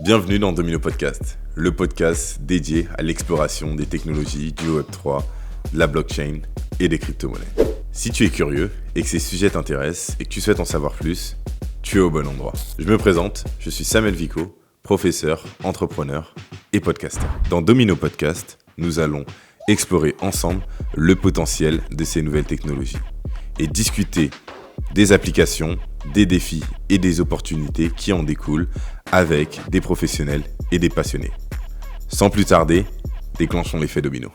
Bienvenue dans Domino Podcast, le podcast dédié à l'exploration des technologies du Web3, de la blockchain et des crypto-monnaies. Si tu es curieux et que ces sujets t'intéressent et que tu souhaites en savoir plus, tu es au bon endroit. Je me présente, je suis Samuel Vico, professeur, entrepreneur et podcasteur. Dans Domino Podcast, nous allons explorer ensemble le potentiel de ces nouvelles technologies et discuter des applications, des défis et des opportunités qui en découlent avec des professionnels et des passionnés. Sans plus tarder, déclenchons l'effet domino.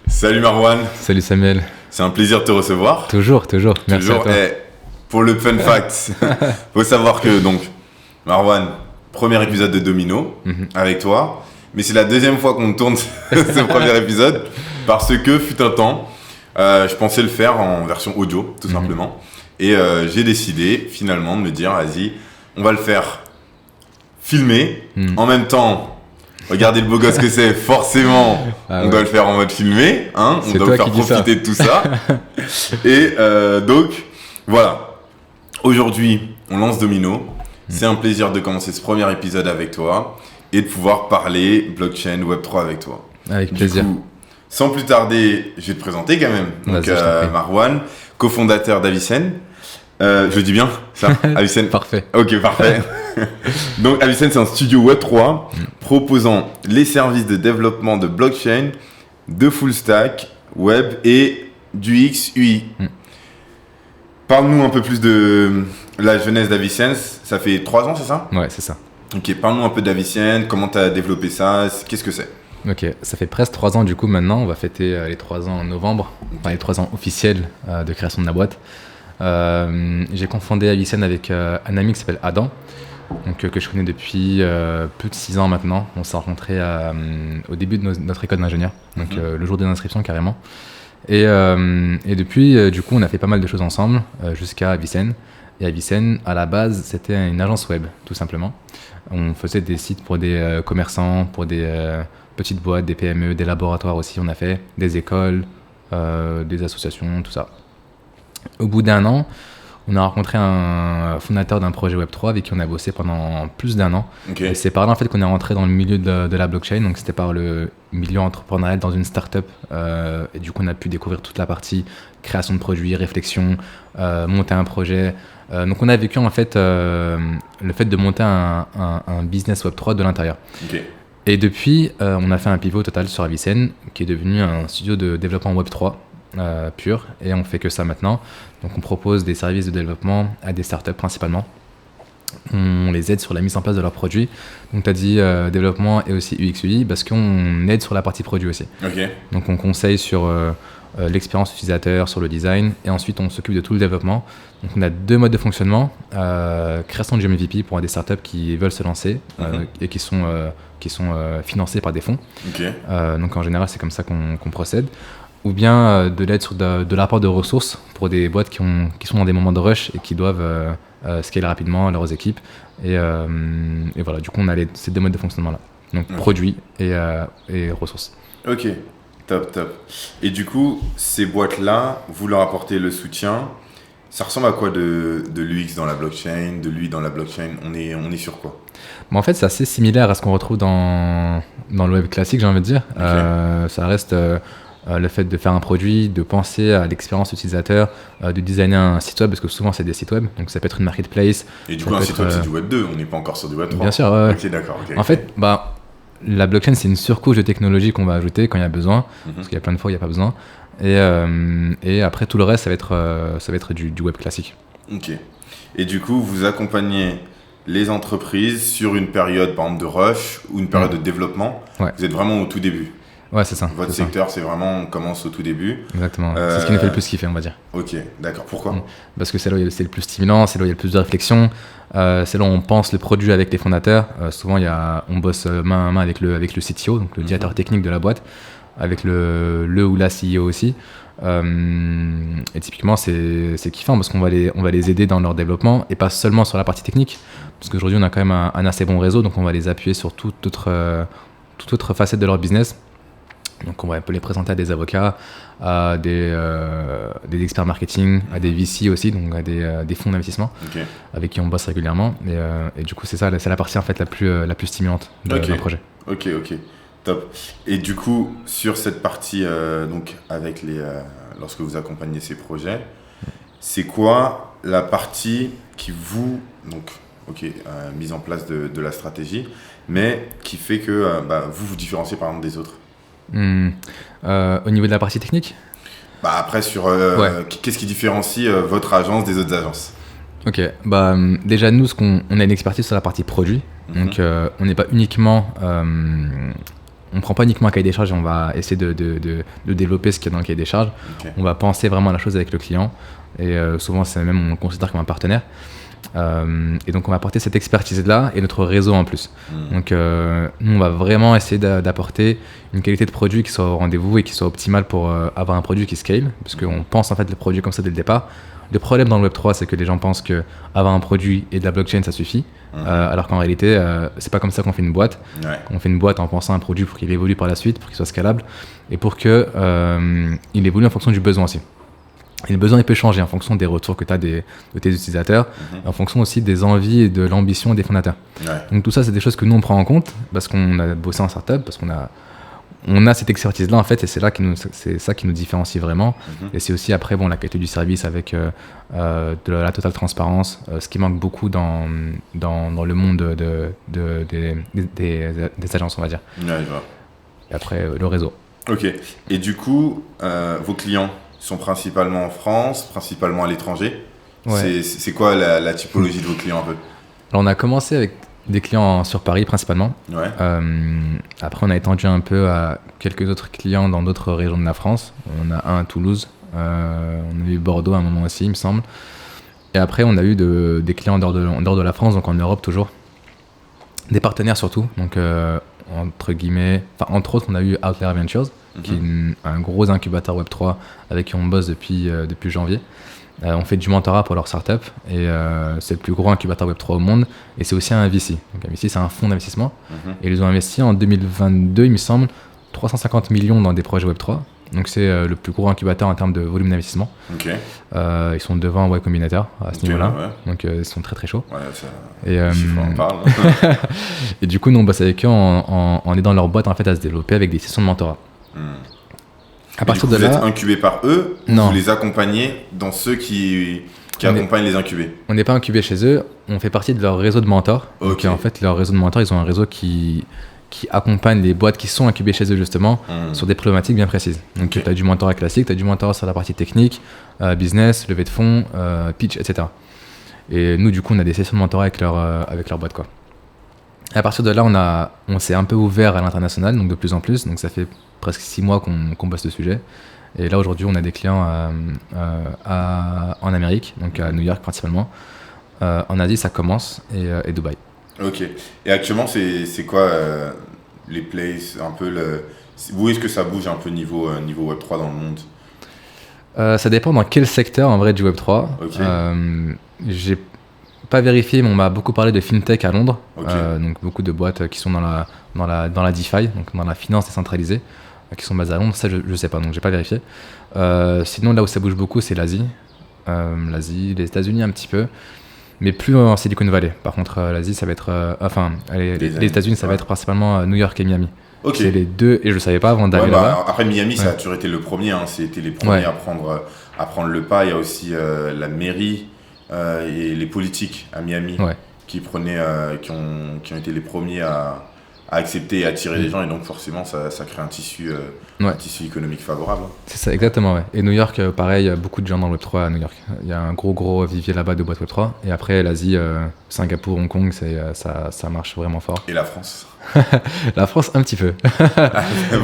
Salut Marwan. Salut Samuel. C'est un plaisir de te recevoir. Toujours. Merci à toi. Pour le fun fact, faut savoir que donc Marwan, premier épisode de Domino avec toi, mais c'est la deuxième fois qu'on tourne ce premier épisode parce que fut un temps, je pensais le faire en version audio tout simplement. Et j'ai décidé finalement de me dire, vas-y, on va le faire filmer. En même temps, regardez le beau gosse que c'est, forcément, on doit le faire en mode filmé. Hein, on doit le faire profiter de tout ça. Et donc, voilà. Aujourd'hui, on lance Domino. C'est un plaisir de commencer ce premier épisode avec toi et de pouvoir parler blockchain, Web3 avec toi. Avec plaisir. Du coup, sans plus tarder, je vais te présenter quand même. Donc, Marwan, cofondateur d'Avicen. Je le dis bien, ça, Avicen. Parfait. Ok, parfait. Donc, Avicen, c'est un studio Web3 proposant les services de développement de blockchain, de full stack, web et du UX, UI. Parle-nous un peu plus de la jeunesse d'Avicen. Ça fait 3 ans, c'est ça ? Ouais, c'est ça. Ok, parle-nous un peu d'Avicen, comment tu as développé ça, qu'est-ce que c'est ? Ok, ça fait presque 3 ans du coup maintenant, on va fêter les 3 ans en novembre, enfin les 3 ans officiels de création de la boîte. J'ai confondé Avicen avec un ami qui s'appelle Adam, donc, que je connais depuis plus de 6 ans maintenant. On s'est rencontrés au début de notre école d'ingénieur, donc le jour de l'inscription carrément. Et depuis, du coup, on a fait pas mal de choses ensemble jusqu'à Avicen. Et Avicen, à la base, c'était une agence web, tout simplement. On faisait des sites pour des commerçants, pour des petites boîtes, des PME, des laboratoires aussi, on a fait des écoles, des associations, tout ça. Au bout d'1 an, on a rencontré un fondateur d'un projet Web3 avec qui on a bossé pendant plus d'1 an. Okay. Et c'est par là en fait qu'on est rentré dans le milieu de la blockchain, donc c'était par le milieu entrepreneurial dans une startup. Et du coup, on a pu découvrir toute la partie création de produits, réflexion, monter un projet. Donc on a vécu en fait le fait de monter un business Web3 de l'intérieur. Okay. Et depuis, on a fait un pivot total sur Avicen, qui est devenu un studio de développement Web3 pur, et on fait que ça maintenant. Donc on propose des services de développement à des startups principalement. On les aide sur la mise en place de leurs produits. Donc tu as dit développement et aussi UX UI, parce qu'on aide sur la partie produit aussi. Okay. Donc on conseille sur l'expérience utilisateur, sur le design, et ensuite on s'occupe de tout le développement. Donc on a 2 modes de fonctionnement, création de MVP pour des startups qui veulent se lancer et qui sont financées par des fonds. Okay. Donc en général c'est comme ça qu'on procède. Ou bien de l'aide sur de l'apport de ressources pour des boîtes qui sont dans des moments de rush et qui doivent scaler rapidement leurs équipes. Et voilà, du coup on a ces 2 modes de fonctionnement là. Donc produits et ressources. Ok. Top. Et du coup, ces boîtes-là, vous leur apportez le soutien. Ça ressemble à quoi de l'UX dans la blockchain, de l'UI dans la blockchain ? On est sur quoi ? En fait, c'est assez similaire à ce qu'on retrouve dans le web classique, j'ai envie de dire. Okay. Ça reste le fait de faire un produit, de penser à l'expérience utilisateur, de designer un site web, parce que souvent c'est des sites web, donc ça peut être une marketplace. Et du coup, un site web, c'est du web 2, on n'est pas encore sur du web 3. Bien sûr. Ok, d'accord. En fait, la blockchain, c'est une surcouche de technologie qu'on va ajouter quand il y a besoin, parce qu'il y a plein de fois où il n'y a pas besoin. Et après, tout le reste, ça va être du web classique. Ok. Et du coup, vous accompagnez les entreprises sur une période, par exemple, de rush ou une période de développement. Ouais. Vous êtes vraiment au tout début. Ouais, c'est ça. Votre secteur, c'est vraiment, on commence au tout début. Exactement. C'est ce qui nous fait le plus kiffer, on va dire. Ok, d'accord. Pourquoi ? Parce que c'est là où c'est le plus stimulant, c'est là où il y a le plus de réflexion, c'est là où on pense le produit avec les fondateurs. Souvent, on bosse main à main avec le CTO, donc le directeur technique de la boîte, avec le ou la CEO aussi. Et typiquement, c'est kiffant parce qu'on va les aider dans leur développement et pas seulement sur la partie technique. Parce qu'aujourd'hui, on a quand même un assez bon réseau, donc on va les appuyer sur toute autre facette de leur business. Donc on peut les présenter à des avocats, à des experts marketing, à des VC aussi, donc à des fonds d'investissement avec qui on bosse régulièrement. Et du coup, c'est la partie en fait la plus stimulante d'un projet. Ok, top. Et du coup, sur cette partie, donc avec lorsque vous accompagnez ces projets, c'est quoi la partie qui mise en place de la stratégie, mais qui fait que vous différenciez par exemple des autres? Au niveau de la partie technique? Après, qu'est-ce qui différencie votre agence des autres agences? Ok, déjà nous, on a une expertise sur la partie produit, donc on n'est pas uniquement, on prend pas uniquement un cahier des charges et on va essayer de développer ce qu'il y a dans le cahier des charges. On va penser vraiment à la chose avec le client et souvent on le considère comme un partenaire. Et donc on va apporter cette expertise-là et notre réseau en plus. Donc nous on va vraiment essayer d'apporter une qualité de produit qui soit au rendez-vous et qui soit optimale pour avoir un produit qui scale, parce qu'on pense en fait le produit comme ça dès le départ. Le problème dans le Web3, c'est que les gens pensent que avoir un produit et de la blockchain ça suffit, alors qu'en réalité c'est pas comme ça qu'on fait une boîte. On fait une boîte en pensant à un produit pour qu'il évolue par la suite, pour qu'il soit scalable et pour que il évolue en fonction du besoin aussi. Et le besoin il peut changer en fonction des retours que tu as de tes utilisateurs, en fonction aussi des envies et de l'ambition des fondateurs. Donc tout ça, c'est des choses que nous on prend en compte parce qu'on a bossé en startup, parce qu'on a cette expertise là en fait, et c'est ça qui nous différencie vraiment. Et c'est aussi après la qualité du service avec de la totale transparence, ce qui manque beaucoup dans le monde des agences, on va dire. Et après le réseau. Ok. Et du coup, vos clients sont principalement en France, principalement à l'étranger. C'est quoi la typologie de vos clients un peu? Alors on a commencé avec des clients sur Paris principalement. Après on a étendu un peu à quelques autres clients dans d'autres régions de la France. On a un à Toulouse, on a eu Bordeaux à un moment aussi il me semble. Et après on a eu des clients en dehors de la France, donc en Europe toujours. Des partenaires surtout, donc entre autres on a eu Outlier Ventures, qui est un gros incubateur Web3 avec qui on bosse depuis janvier. On fait du mentorat pour leur startup et c'est le plus gros incubateur Web3 au monde, et c'est aussi un VC. Donc un VC, c'est un fonds d'investissement et ils ont investi en 2022, il me semble, 350 millions dans des projets Web3. Donc c'est le plus gros incubateur en termes de volume d'investissement. Ils sont devant Y Combinator à ce niveau-là, donc ils sont très très chauds. On parle. Et du coup nous on bosse avec eux en aidant leur boîte en fait à se développer avec des sessions de mentorat. À partir de là, vous êtes incubé par eux, non. Vous les accompagnez dans ceux qui accompagnent les incubés? On n'est pas incubé chez eux, on fait partie de leur réseau de mentors. Donc en fait, leur réseau de mentors, ils ont un réseau qui accompagne les boîtes qui sont incubées chez eux justement sur des problématiques bien précises. Donc tu as du mentorat classique, tu as du mentorat sur la partie technique, business, levée de fonds, pitch, etc. Et nous du coup on a des sessions de mentorat avec leur boîte quoi. Et à partir de là, on s'est un peu ouvert à l'international, donc de plus en plus. Donc ça fait presque 6 mois qu'on bosse le sujet. Et là aujourd'hui on a des clients en Amérique, donc à New York principalement. En Asie ça commence et Dubaï. Ok. Et actuellement c'est quoi les plays, un peu où est-ce que ça bouge un peu niveau Web3 dans le monde? Ça dépend dans quel secteur en vrai du Web3. J'ai pas vérifié, mais on m'a beaucoup parlé de FinTech à Londres. Donc beaucoup de boîtes qui sont dans la DeFi, donc dans la finance décentralisée, qui sont basées à Londres. Ça je sais pas, donc j'ai pas vérifié. Sinon là où ça bouge beaucoup c'est l'Asie, les États-Unis un petit peu, mais plus en Silicon Valley. Par contre l'Asie ça va être, les États-Unis ça va être principalement New York et Miami. C'est les deux, et je le savais pas avant d'aller là-bas. Après Miami ça a toujours été le premier, c'était les premiers à prendre le pas. Il y a aussi la mairie et les politiques à Miami qui ont été les premiers à accepter et attirer les gens, et donc forcément ça crée un tissu économique favorable. C'est ça, exactement. Et New York, pareil, beaucoup de gens dans le Web3 à New York. Il y a un gros vivier là-bas de boîtes Web3. Et après l'Asie, Singapour, Hong Kong, ça marche vraiment fort. Et la France? La France un petit peu.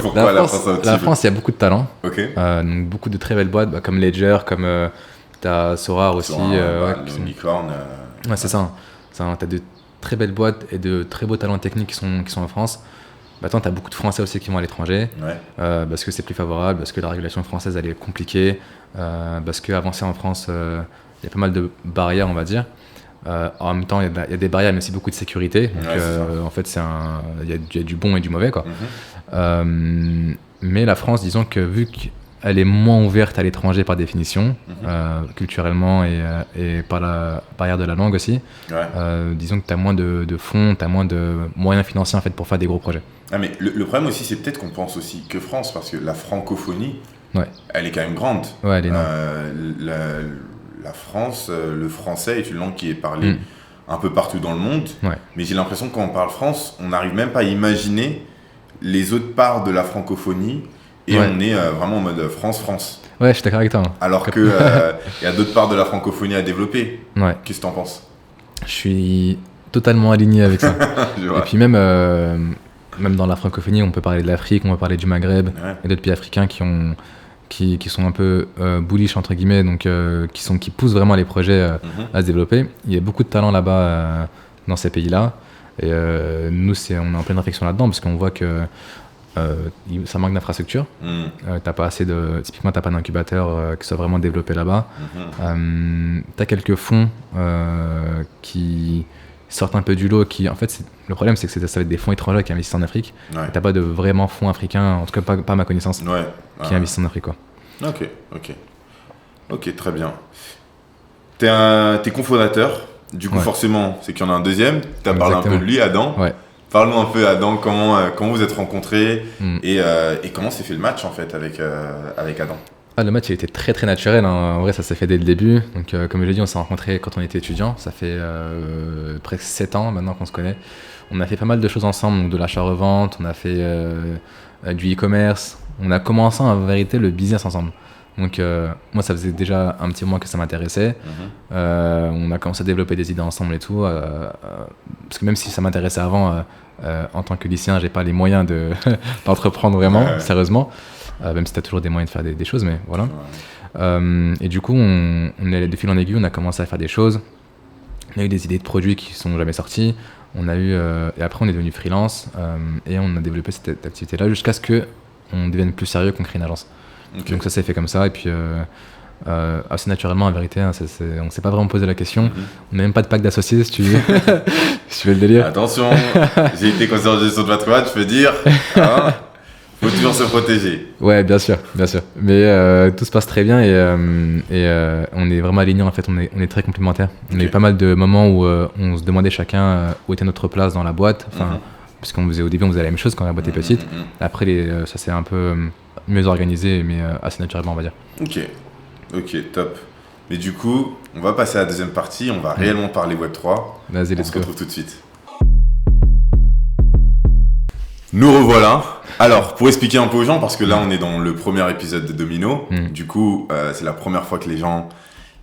Pourquoi la France un petit peu? La France, il y a beaucoup de talent. Donc beaucoup de très belles boîtes, comme Ledger, comme t'as Sora aussi. Unicorn. C'est ça. T'as de très belles boîtes et de très beaux talents techniques qui sont en France. Maintenant, tu as beaucoup de Français aussi qui vont à l'étranger, parce que c'est plus favorable, parce que la régulation française elle est compliquée, parce qu'avancer en France, il y a pas mal de barrières, on va dire. En même temps, il y a des barrières, mais aussi beaucoup de sécurité. Donc, en fait, il y a du bon et du mauvais, quoi. mais la France, disons que vu qu'elle est moins ouverte à l'étranger par définition, culturellement et par la barrière de la langue aussi, disons que tu as moins de fonds, tu as moins de moyens financiers en fait, pour faire des gros projets. Ah, mais le problème aussi, c'est peut-être qu'on pense aussi que France, parce que la francophonie, elle est quand même grande. Ouais, elle est énorme. La France, le français est une langue qui est parlée un peu partout dans le monde, mais j'ai l'impression que quand on parle France, on n'arrive même pas à imaginer les autres parts de la francophonie et on est vraiment en mode France. Ouais, je suis d'accord avec toi. Alors qu'il y a d'autres parts de la francophonie à développer. Qu'est-ce que tu en penses? Je suis totalement aligné avec ça. Et puis même dans la francophonie, on peut parler de l'Afrique, on peut parler du Maghreb et d'autres pays africains qui sont un peu bullish entre guillemets, donc qui poussent vraiment les projets à se développer. Il y a beaucoup de talent là-bas dans ces pays-là. Et nous, on est en pleine réflexion là-dedans parce qu'on voit que ça manque d'infrastructure. Typiquement, t'as pas d'incubateur qui soit vraiment développé là-bas. T'as quelques fonds qui sortent un peu du lot. En fait, le problème, c'est que ça va être des fonds étrangers qui investissent en Afrique. T'as pas de vraiment fonds africains, en tout cas pas à ma connaissance, qui investissent en Afrique, quoi. Ok, très bien. T'es cofondateur. Du coup, forcément, c'est qu'il y en a un deuxième. Tu as parlé un peu de lui, Adam. Parle-nous un peu, Adam, comment vous êtes rencontrés et comment s'est fait le match en fait avec Adam. Le match il était très très naturel, hein. En vrai ça s'est fait dès le début. Donc comme je l'ai dit, on s'est rencontrés quand on était étudiant. Ça fait presque 7 ans maintenant qu'on se connaît. On a fait pas mal de choses ensemble, donc de l'achat-revente, on a fait du e-commerce. On a commencé en vérité le business ensemble. Donc moi ça faisait déjà un petit moment que ça m'intéressait. On a commencé à développer des idées ensemble et tout. Parce que même si ça m'intéressait avant, en tant que lycéen, j'ai pas les moyens d'entreprendre vraiment, sérieusement. Même si tu as toujours des moyens de faire des choses, mais voilà. Et du coup, on est allé de fil en aiguille, on a commencé à faire des choses. On a eu des idées de produits qui sont jamais sortis. Et après, on est devenu freelance et on a développé cette activité-là jusqu'à ce qu'on devienne plus sérieux, qu'on crée une agence. Donc ça s'est fait comme ça. Et puis, assez naturellement, en vérité, hein, on s'est pas vraiment posé la question. On n'a même pas de pack d'associés, si tu veux. Si tu veux le délire. Attention, j'ai été conseiller en gestion de patrimoine, je peux dire. Hein, faut toujours se protéger. Ouais, bien sûr. Mais tout se passe très bien et on est vraiment alignés. En fait, on est très complémentaires. On a eu pas mal de moments où on se demandait chacun où était notre place dans la boîte. Enfin, parce qu'au début, on faisait la même chose quand la boîte est petite. Après, ça s'est un peu mieux organisé, mais assez naturellement, on va dire. Ok, top. Mais du coup, on va passer à la deuxième partie. On va réellement parler Web3. Vas-y, on se retrouve tout de suite. Nous revoilà. Alors, pour expliquer un peu aux gens, parce que là, on est dans le premier épisode de Domino. Du coup, c'est la première fois que les gens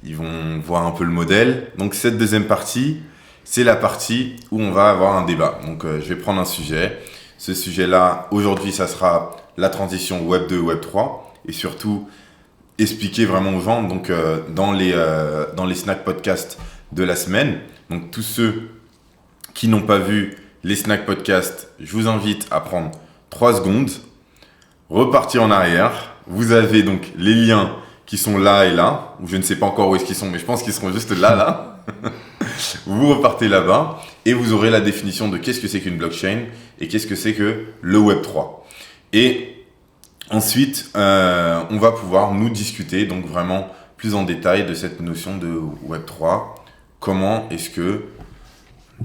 ils vont voir un peu le modèle. Donc, cette deuxième partie, c'est la partie où on va avoir un débat. Donc, je vais prendre un sujet. Ce sujet-là, aujourd'hui, ça sera la transition Web 2, Web 3. Et surtout, expliquer vraiment aux gens, donc, dans les snack podcasts de la semaine. Donc, tous ceux qui n'ont pas vu les snack podcasts, je vous invite à prendre 3 secondes, repartir en arrière. Vous avez donc les liens qui sont là et là, ou je ne sais pas encore où est-ce qu'ils sont, mais je pense qu'ils seront juste là. Vous repartez là-bas et vous aurez la définition de qu'est-ce que c'est qu'une blockchain et qu'est-ce que c'est que le Web3. Et ensuite, on va pouvoir nous discuter donc vraiment plus en détail de cette notion de Web3. Comment est-ce que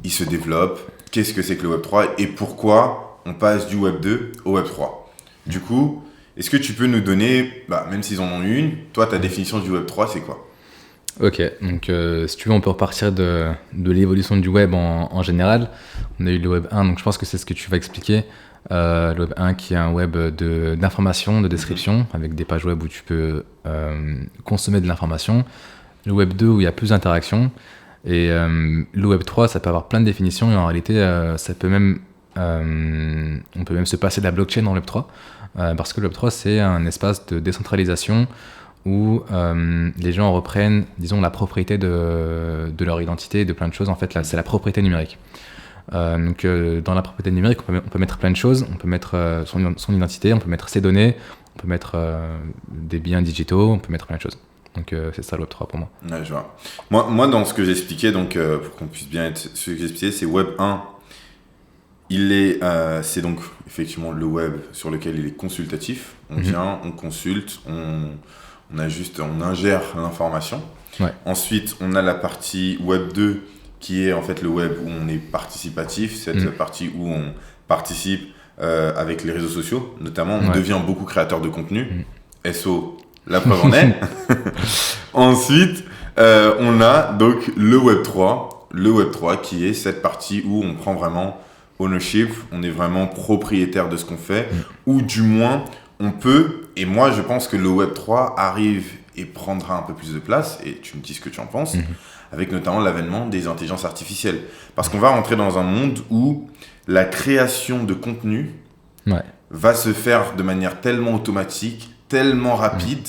il se développe? Qu'est-ce que c'est que le Web3 et pourquoi on passe du Web2 au Web3? Du coup, est-ce que tu peux nous donner, même s'ils en ont une, toi, ta définition du Web3, c'est quoi? Ok, donc si tu veux, on peut repartir de l'évolution du web en général. On a eu le Web 1, donc je pense que c'est ce que tu vas expliquer. Le Web 1 qui est un web d'information, de description, avec des pages web où tu peux consommer de l'information. Le Web 2 où il y a plus d'interaction. Et le Web 3, ça peut avoir plein de définitions et en réalité, ça peut même, on peut même se passer de la blockchain dans le Web 3 parce que le Web 3, c'est un espace de décentralisation où les gens reprennent, disons, la propriété de leur identité, de plein de choses. En fait, là, c'est la propriété numérique. Donc, dans la propriété numérique, on peut mettre plein de choses. On peut mettre son identité, on peut mettre ses données, on peut mettre des biens digitaux, on peut mettre plein de choses. Donc c'est ça le Web 3 pour moi. Ouais, je vois. Moi dans ce que j'expliquais, donc pour qu'on puisse bien être ce que j'expliquais, c'est Web 1. C'est donc effectivement le web sur lequel il est consultatif. On vient, on consulte, on ingère l'information. Ouais. Ensuite, on a la partie web 2 qui est en fait le web où on est participatif, cette partie où on participe avec les réseaux sociaux, notamment on devient beaucoup créateur de contenu. SO, la preuve en est. Ensuite, on a donc le web 3 qui est cette partie où on prend vraiment ownership, on est vraiment propriétaire de ce qu'on fait, ou du moins on peut, et moi je pense que le web 3 arrive et prendra un peu plus de place, et tu me dis ce que tu en penses, avec notamment l'avènement des intelligences artificielles. Parce qu'on va rentrer dans un monde où la création de contenu va se faire de manière tellement automatique, tellement rapide,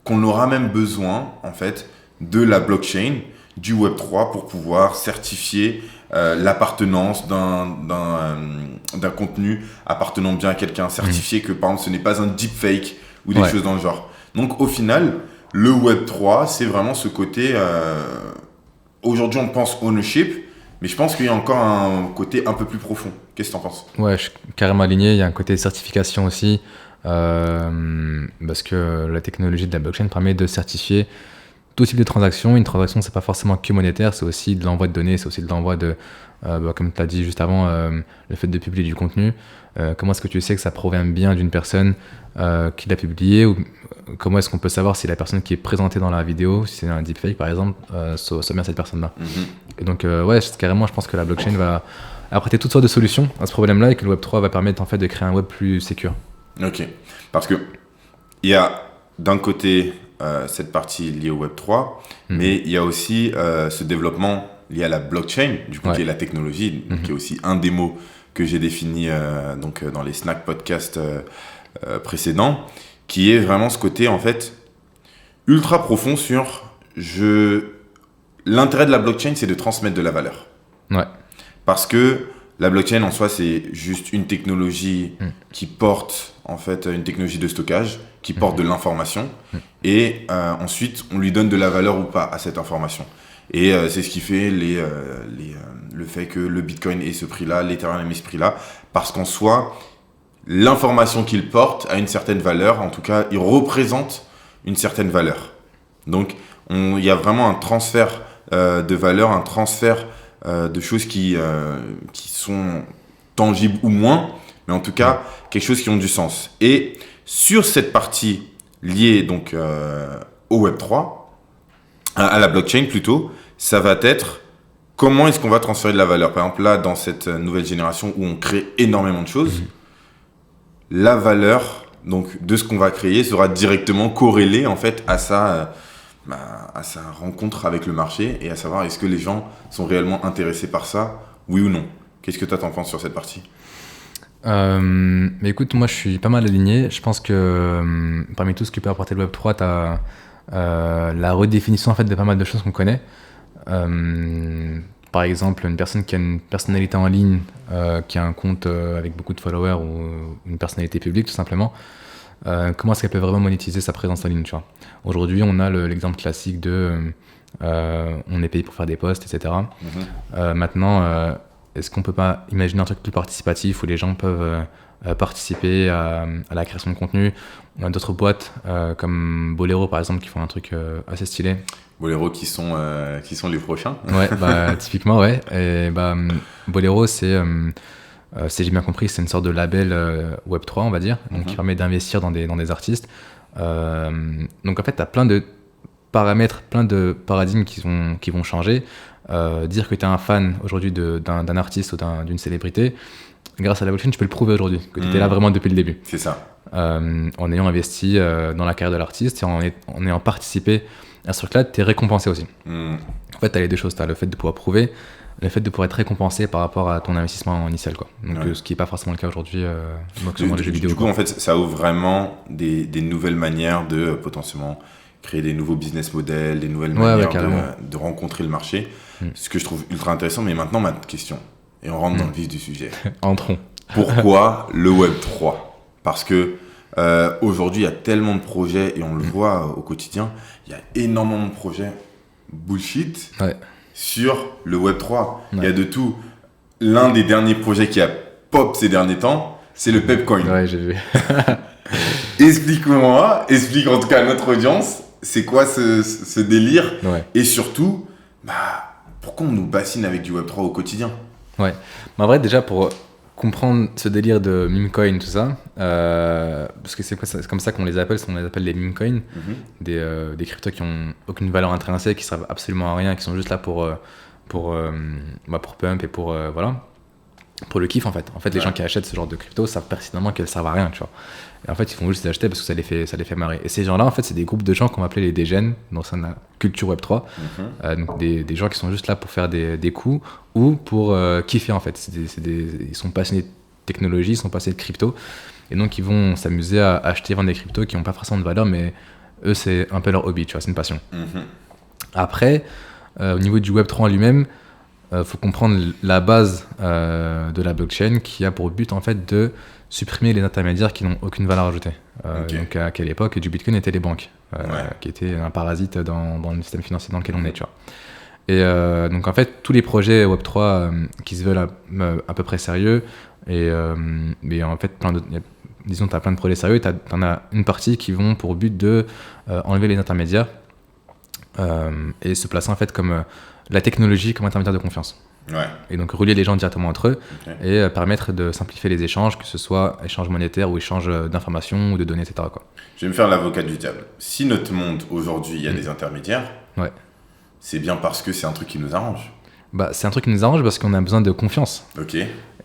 qu'on aura même besoin, en fait, de la blockchain, du Web3 pour pouvoir certifier l'appartenance d'un contenu appartenant bien à quelqu'un, certifier que, par exemple, ce n'est pas un deepfake ou des choses dans le genre. Donc, au final, le Web3, c'est vraiment ce côté... aujourd'hui, on pense ownership, mais je pense qu'il y a encore un côté un peu plus profond. Qu'est-ce que tu en penses ? Ouais, je suis carrément aligné. Il y a un côté certification aussi, parce que la technologie de la blockchain permet de certifier tout type de transaction. Une transaction, c'est pas forcément que monétaire, c'est aussi de l'envoi de données, c'est aussi de l'envoi de, comme tu as dit juste avant, le fait de publier du contenu. Comment est-ce que tu sais que ça provient bien d'une personne qui l'a publié, ou comment est-ce qu'on peut savoir si la personne qui est présentée dans la vidéo, si c'est un deepfake par exemple, soit bien cette personne-là. Et donc, carrément, je pense que la blockchain va apporter toutes sortes de solutions à ce problème-là et que le Web3 va permettre en fait de créer un web plus sécure. Ok, parce que il y a d'un côté cette partie liée au Web3, mais il y a aussi ce développement lié à la blockchain, du coup qui est la technologie, qui est aussi un des mots que j'ai défini dans les Snack podcasts précédents, qui est vraiment ce côté en fait ultra profond sur l'intérêt de la blockchain, c'est de transmettre de la valeur. Parce que la blockchain en soi, c'est juste une technologie qui porte en fait une technologie de stockage, qui porte de l'information, et ensuite on lui donne de la valeur ou pas à cette information. Et c'est ce qui fait le fait que le Bitcoin ait ce prix-là, l'Ethereum ait ce prix-là, parce qu'en soi, l'information qu'il porte a une certaine valeur, en tout cas, il représente une certaine valeur. Donc, il y a vraiment un transfert de valeur, un transfert de choses qui sont tangibles ou moins, mais en tout cas, quelque chose qui ont du sens. Et sur cette partie liée donc au Web3, à la blockchain plutôt, ça va être comment est-ce qu'on va transférer de la valeur. Par exemple, là, dans cette nouvelle génération où on crée énormément de choses, la valeur donc, de ce qu'on va créer sera directement corrélée en fait, à sa rencontre avec le marché et à savoir est-ce que les gens sont réellement intéressés par ça, oui ou non. Qu'est-ce que toi t'en penses sur cette partie ? Mais écoute, moi je suis pas mal aligné. Je pense que parmi tout ce que peut apporter le Web3, tu as la redéfinition en fait, de pas mal de choses qu'on connaît. Par exemple, une personne qui a une personnalité en ligne, qui a un compte avec beaucoup de followers ou une personnalité publique tout simplement, comment est-ce qu'elle peut vraiment monétiser sa présence en ligne, tu vois ? Aujourd'hui, on a l'exemple classique de on est payé pour faire des posts, etc. Maintenant, est-ce qu'on peut pas imaginer un truc plus participatif où les gens peuvent participer à la création de contenu ? On a d'autres boîtes comme Bolero par exemple qui font un truc assez stylé. Bolero qui sont les prochains. Ouais, typiquement ouais. Et Bolero c'est si j'ai bien compris, c'est une sorte de label Web3 on va dire, donc qui permet d'investir dans des artistes. Donc en fait, tu as plein de paramètres, plein de paradigmes qui vont changer. Dire que tu es un fan aujourd'hui d'un artiste ou d'une célébrité, grâce à la blockchain, tu peux le prouver aujourd'hui, que tu étais là vraiment depuis le début. C'est ça. En ayant investi dans la carrière de l'artiste et en ayant participé à ce truc-là, tu es récompensé aussi. En fait, tu as les deux choses. Tu as le fait de pouvoir prouver, le fait de pouvoir être récompensé par rapport à ton investissement initial, quoi. Donc, ce qui n'est pas forcément le cas aujourd'hui dans les jeux vidéo. Du coup, en fait, ça ouvre vraiment des nouvelles manières de potentiellement créer des nouveaux business models, des nouvelles manières de rencontrer le marché. Ce que je trouve ultra intéressant. Mais maintenant, ma question, et on rentre dans le vif du sujet. Entrons. Pourquoi le Web3 ? Parce que aujourd'hui, il y a tellement de projets, et on le voit au quotidien, il y a énormément de projets bullshit sur le Web3. Il y a de tout. L'un des derniers projets qui a pop ces derniers temps, c'est le Pepcoin. Ouais, j'ai vu. Explique en tout cas à notre audience, c'est quoi ce délire et surtout, pourquoi on nous bassine avec du Web3 au quotidien? Ouais, mais en vrai, déjà pour comprendre ce délire de meme coin, tout ça, parce que c'est comme ça qu'on les appelle les meme coins, des cryptos qui ont aucune valeur intrinsèque, qui servent absolument à rien, qui sont juste là pour pump et pour le kiff en fait. Les gens qui achètent ce genre de crypto savent pertinemment qu'elles servent à rien, tu vois. Et en fait, ils vont juste les acheter parce que ça les fait marrer. Et ces gens-là, en fait, c'est des groupes de gens qu'on va appeler les dégènes, dans la culture Web3. Donc des gens qui sont juste là pour faire des coups ou pour kiffer, en fait. Ils sont passionnés de technologie, ils sont passionnés de crypto. Et donc, ils vont s'amuser à acheter, vendre des cryptos qui n'ont pas forcément de valeur, mais eux, c'est un peu leur hobby, tu vois, c'est une passion. Après, au niveau du Web3 en lui-même, faut comprendre la base de la blockchain qui a pour but en fait de supprimer les intermédiaires qui n'ont aucune valeur ajoutée. Donc à quelle époque du Bitcoin étaient les banques, qui étaient un parasite dans le système financier dans lequel on est, tu vois. Et donc en fait tous les projets Web3 qui se veulent à peu près sérieux mais en fait disons t'as plein de projets sérieux, t'en as une partie qui vont pour but de enlever les intermédiaires et se placer en fait comme la technologie comme intermédiaire de confiance. Et donc relier les gens directement entre eux et permettre de simplifier les échanges, que ce soit échange monétaire ou échange d'informations ou de données, etc. quoi. Je vais me faire l'avocat du diable. Si notre monde aujourd'hui il y a des intermédiaires, c'est bien parce que c'est un truc qui nous arrange. C'est un truc qui nous arrange parce qu'on a besoin de confiance.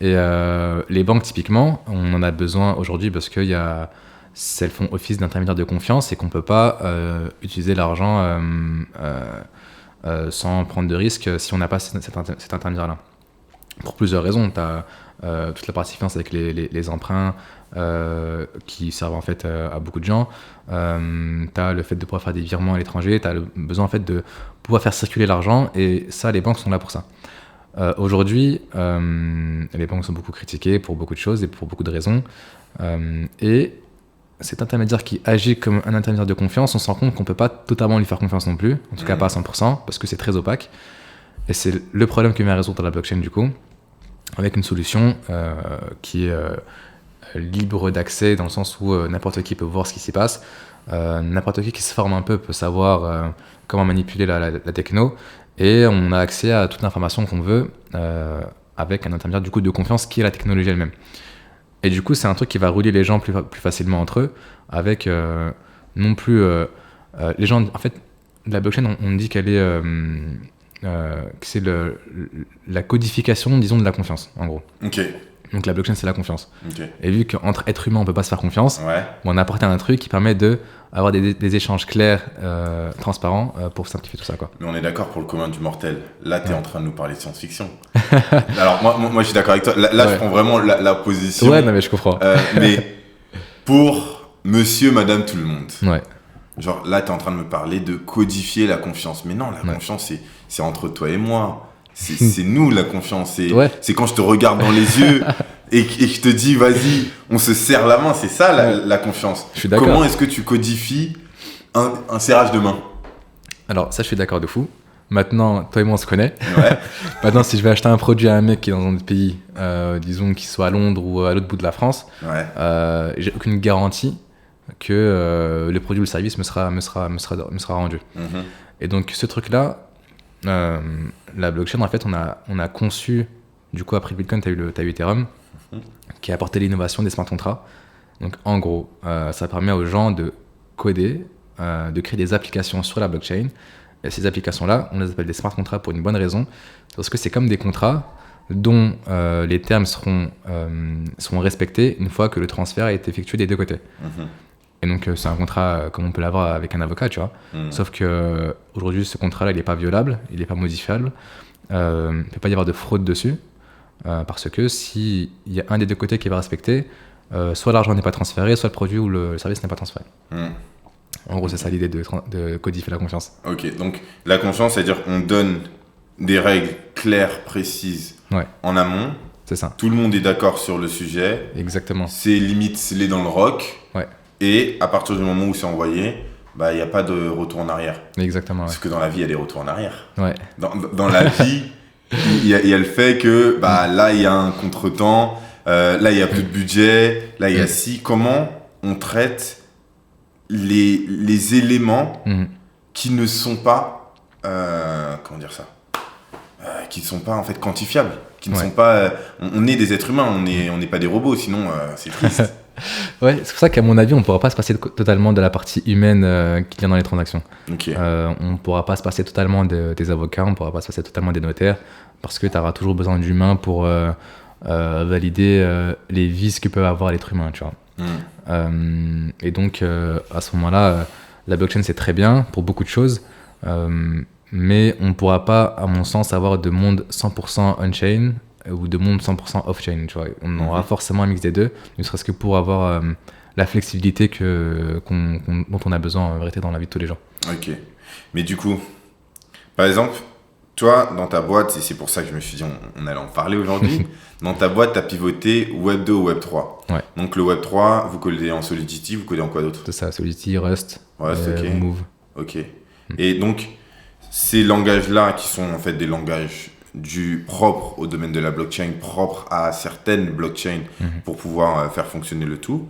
Et les banques typiquement, on en a besoin aujourd'hui parce que elles font office d'intermédiaire de confiance et qu'on peut pas utiliser l'argent sans prendre de risques si on n'a pas cet intermédiaire-là. Pour plusieurs raisons. Tu as toute la partie finance avec les emprunts qui servent en fait à beaucoup de gens. Tu as le fait de pouvoir faire des virements à l'étranger. Tu as le besoin en fait de pouvoir faire circuler l'argent et ça, les banques sont là pour ça. Aujourd'hui, les banques sont beaucoup critiquées pour beaucoup de choses et pour beaucoup de raisons. Et cet intermédiaire qui agit comme un intermédiaire de confiance, on se rend compte qu'on ne peut pas totalement lui faire confiance non plus, en tout cas pas à 100%, parce que c'est très opaque. Et c'est le problème que vient résoudre la blockchain du coup, avec une solution qui est libre d'accès, dans le sens où n'importe qui peut voir ce qui s'y passe, n'importe qui se forme un peu peut savoir comment manipuler la techno, et on a accès à toute l'information qu'on veut avec un intermédiaire du coup de confiance qui est la technologie elle-même. Et du coup, c'est un truc qui va relier les gens plus facilement entre eux, avec non plus... les gens, en fait, la blockchain, on dit qu'elle est... que c'est la codification, disons, de la confiance, en gros. Donc la blockchain, c'est la confiance. Et vu qu'entre êtres humains, on ne peut pas se faire confiance, on a apporté un truc qui permet d'avoir des échanges clairs, transparents, pour simplifier tout ça, quoi. Mais on est d'accord pour le commun du mortel. Là, tu es en train de nous parler de science-fiction. Alors, moi, je suis d'accord avec toi. Là, je prends vraiment la position. Ouais, non, mais je comprends. Mais pour monsieur, madame, tout le monde. Genre, là, tu es en train de me parler de codifier la confiance. Mais non, la confiance, c'est entre toi et moi. C'est nous la confiance, c'est quand je te regarde dans les yeux et que je te dis vas-y, on se serre la main, c'est ça la confiance. Je suis d'accord. Comment est-ce que tu codifies un serrage de main? Alors ça je suis d'accord de fou. Maintenant toi et moi on se connaît. Maintenant si je vais acheter un produit à un mec qui est dans un autre pays, disons qu'il soit à Londres ou à l'autre bout de la France, j'ai aucune garantie que le produit ou le service me sera rendu. Et donc ce truc là, la blockchain en fait on a conçu, du coup après le Bitcoin t'as eu Ethereum qui a apporté l'innovation des smart contracts. Donc en gros ça permet aux gens de coder, de créer des applications sur la blockchain, et ces applications là on les appelle des smart contracts pour une bonne raison, parce que c'est comme des contrats dont les termes seront respectés une fois que le transfert a été effectué des deux côtés. Et donc c'est un contrat comme on peut l'avoir avec un avocat, tu vois. Sauf que aujourd'hui ce contrat-là il n'est pas violable, il n'est pas modifiable, il ne peut pas y avoir de fraude dessus, parce que s'il y a un des deux côtés qui est pas respecté, soit l'argent n'est pas transféré, soit le produit ou le service n'est pas transféré. En gros c'est ça l'idée de codifier la confiance. Ok, donc la confiance, c'est-à-dire on donne des règles claires, précises en amont. C'est ça. Tout le monde est d'accord sur le sujet. Exactement. C'est limite scellé dans le roc. Et à partir du moment où c'est envoyé, il n'y a pas de retour en arrière. Exactement. Parce que dans la vie, il y a des retours en arrière. Dans la vie, il y a le fait que là, il y a un contretemps, là il y a plus de budget, là il y a ci. Comment on traite les éléments qui ne sont pas, comment dire ça, qui ne sont pas en fait quantifiables, qui ne sont pas, on est des êtres humains, on n'est pas des robots, sinon c'est triste. Ouais, c'est pour ça qu'à mon avis, on ne pourra pas se passer totalement de la partie humaine qui vient dans les transactions. Okay. On ne pourra pas se passer totalement des avocats, on ne pourra pas se passer totalement des notaires, parce que tu auras toujours besoin d'humains pour valider les vices que peut avoir l'être humain, tu vois. Et donc, à ce moment-là, la blockchain, c'est très bien pour beaucoup de choses, mais on ne pourra pas, à mon sens, avoir de monde 100% on-chain ou de monde 100% off-chain, tu vois. On aura forcément un mix des deux, ne serait-ce que pour avoir la flexibilité dont on a besoin en vérité dans la vie de tous les jours. Ok. Mais du coup, par exemple, toi, dans ta boîte, et c'est pour ça que je me suis dit on allait en parler aujourd'hui, dans ta boîte, tu as pivoté Web 2 ou Web 3. Ouais. Donc le Web 3, vous codez en Solidity, vous codez en quoi d'autre ? C'est ça, Solidity, Rust, ok. Move. Ok. Et donc, ces langages-là, qui sont en fait des langages propres au domaine de la blockchain, propres à certaines blockchains pour pouvoir faire fonctionner le tout,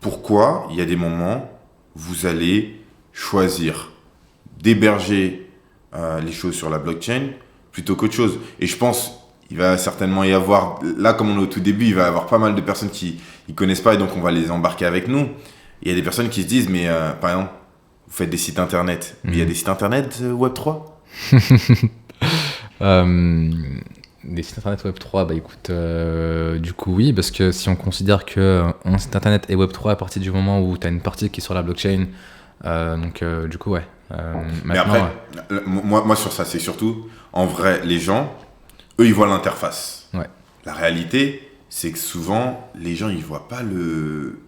pourquoi il y a des moments vous allez choisir d'héberger les choses sur la blockchain plutôt qu'autre chose? Et je pense il va certainement y avoir, là comme on est au tout début, il va y avoir pas mal de personnes qui ne connaissent pas et donc on va les embarquer avec nous. Il y a des personnes qui se disent, mais par exemple, vous faites des sites internet, mais il y a des sites internet Web 3 Des sites internet Web 3, bah écoute, du coup oui, parce que si on considère qu'un site internet est Web 3 à partir du moment où tu as une partie qui est sur la blockchain, donc du coup ouais. Mais après, moi sur ça, c'est surtout, en vrai, les gens, eux ils voient l'interface. Ouais. La réalité, c'est que souvent, les gens ils voient pas le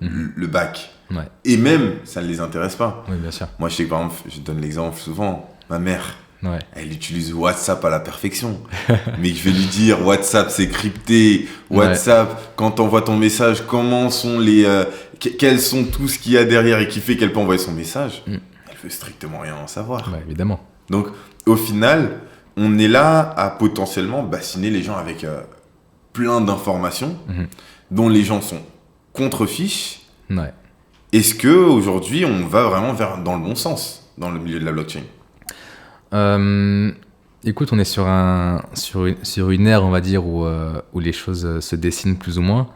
back. Ouais. Et même, ça ne les intéresse pas. Oui, bien sûr. Moi je sais que par exemple, je donne l'exemple souvent, ma mère. Ouais. Elle utilise WhatsApp à la perfection. Mais je vais lui dire WhatsApp c'est crypté. WhatsApp, quand t'envoies ton message, comment sont quels sont tout ce qu'il y a derrière et qui fait qu'elle peut envoyer son message. Elle veut strictement rien en savoir. Ouais, évidemment. Donc au final, on est là à potentiellement bassiner les gens avec plein d'informations dont les gens sont contre-fiches. Ouais. Est-ce que aujourd'hui on va vraiment dans le bon sens dans le milieu de la blockchain? Écoute, on est sur une ère, on va dire, où les choses se dessinent plus ou moins.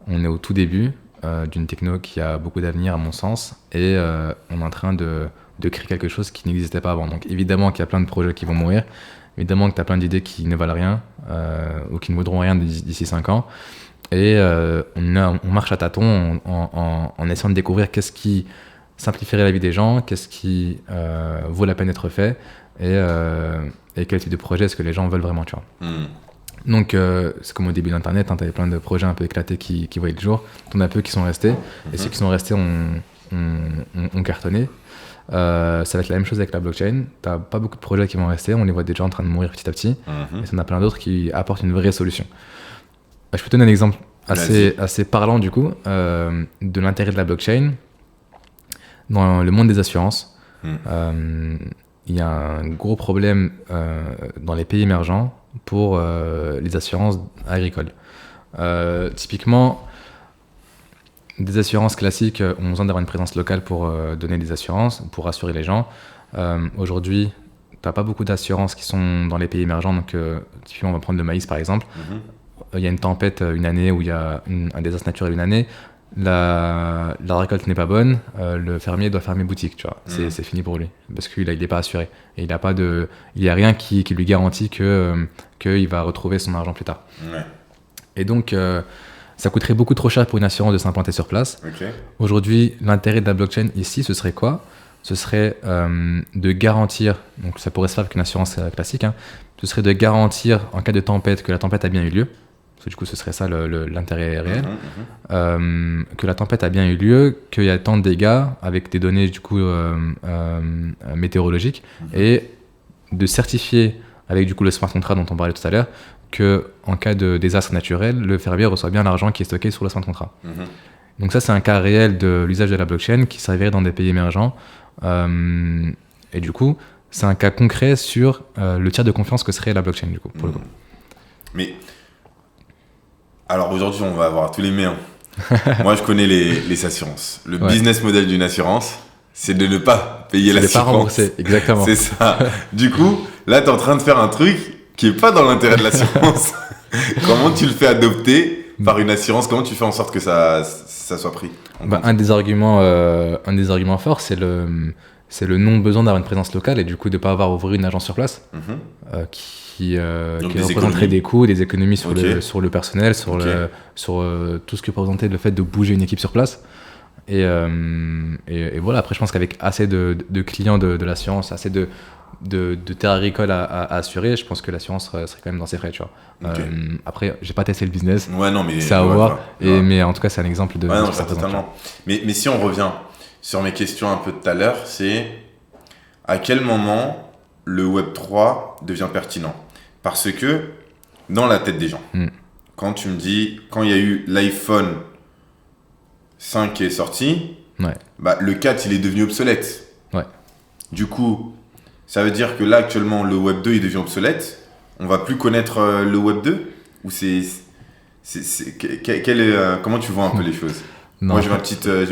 On est au tout début d'une techno qui a beaucoup d'avenir, à mon sens, et on est en train de créer quelque chose qui n'existait pas avant. Donc évidemment qu'il y a plein de projets qui vont mourir, évidemment que tu as plein d'idées qui ne valent rien ou qui ne vaudront rien d'ici 5 ans. Et on marche à tâtons en essayant de découvrir qu'est-ce qui simplifierait la vie des gens, qu'est-ce qui vaut la peine d'être fait, et quel type de projet est-ce que les gens veulent vraiment, tu vois. Donc c'est comme au début d'internet, hein, tu avais plein de projets un peu éclatés qui voyaient le jour, t'en as peu qui sont restés, et ceux qui sont restés ont cartonné. Ça va être la même chose avec la blockchain, t'as pas beaucoup de projets qui vont rester, on les voit déjà en train de mourir petit à petit, et t'en as plein d'autres qui apportent une vraie solution. Je peux te donner un exemple assez parlant du coup de l'intérêt de la blockchain dans le monde des assurances. Il y a un gros problème dans les pays émergents pour les assurances agricoles. Typiquement, des assurances classiques ont besoin d'avoir une présence locale pour donner des assurances, pour rassurer les gens. Aujourd'hui, tu n'as pas beaucoup d'assurances qui sont dans les pays émergents. Donc, typiquement, on va prendre le maïs par exemple. Il y a une tempête une année ou il y a un désastre naturel une année. La récolte n'est pas bonne, le fermier doit fermer boutique, tu vois. C'est fini pour lui parce qu'il n'est pas assuré et il y a rien qui lui garantit qu'il va retrouver son argent plus tard. Et donc ça coûterait beaucoup trop cher pour une assurance de s'implanter sur place. Aujourd'hui, l'intérêt de la blockchain ici, ce serait quoi? Ce serait de garantir, donc ça pourrait se faire avec une assurance classique, hein, ce serait de garantir en cas de tempête que la tempête a bien eu lieu. Parce que du coup, ce serait ça l'intérêt réel. Que la tempête a bien eu lieu, qu'il y a tant de dégâts avec des données du coup météorologiques, et de certifier avec du coup le smart contract dont on parlait tout à l'heure qu'en cas de désastre naturel, le fermier reçoit bien l'argent qui est stocké sur le smart contract. Donc ça, c'est un cas réel de l'usage de la blockchain qui servirait dans des pays émergents. Et du coup, c'est un cas concret sur le tiers de confiance que serait la blockchain du coup, pour le coup. Mais Alors aujourd'hui, on va avoir tous les méens. Moi, je connais les assurances. Le Ouais. business model d'une assurance, c'est de ne pas payer Je l'ai pas l'assurance. remboursé, exactement. C'est ça. Du coup, là, tu es en train de faire un truc qui est pas dans l'intérêt de l'assurance. Comment tu le fais adopter par une assurance? Comment tu fais en sorte que ça soit pris en Bah, compte? un des arguments forts, c'est le non-besoin d'avoir une présence locale et du coup de ne pas avoir ouvert une agence sur place Mhm. qui Donc qui des représenterait économies. des coûts, des économies sur, Ok. sur le personnel, sur, Ok. sur tout ce que représentait le fait de bouger une équipe sur place. Et voilà, après je pense qu'avec assez de clients de l'assurance, assez de terres agricoles à assurer, je pense que l'assurance serait quand même dans ses frais, tu vois. Ok. Après, j'ai pas testé le business, Ouais, non, mais. c'est à ouais, voir, je vois. mais en tout cas c'est un exemple de Ouais, ce non, que ça je vois représente. totalement. Mais si on revient sur mes questions un peu de tout à l'heure, c'est à quel moment le Web3 devient pertinent? Parce que dans la tête des gens, Mm. quand tu me dis, quand il y a eu l'iPhone 5 qui est sorti, Ouais. bah, le 4 il est devenu obsolète. Ouais. Du coup, ça veut dire que là actuellement le Web 2 il devient obsolète. On va plus connaître le Web 2? Ou comment tu vois un peu les choses? Non, Moi j'ai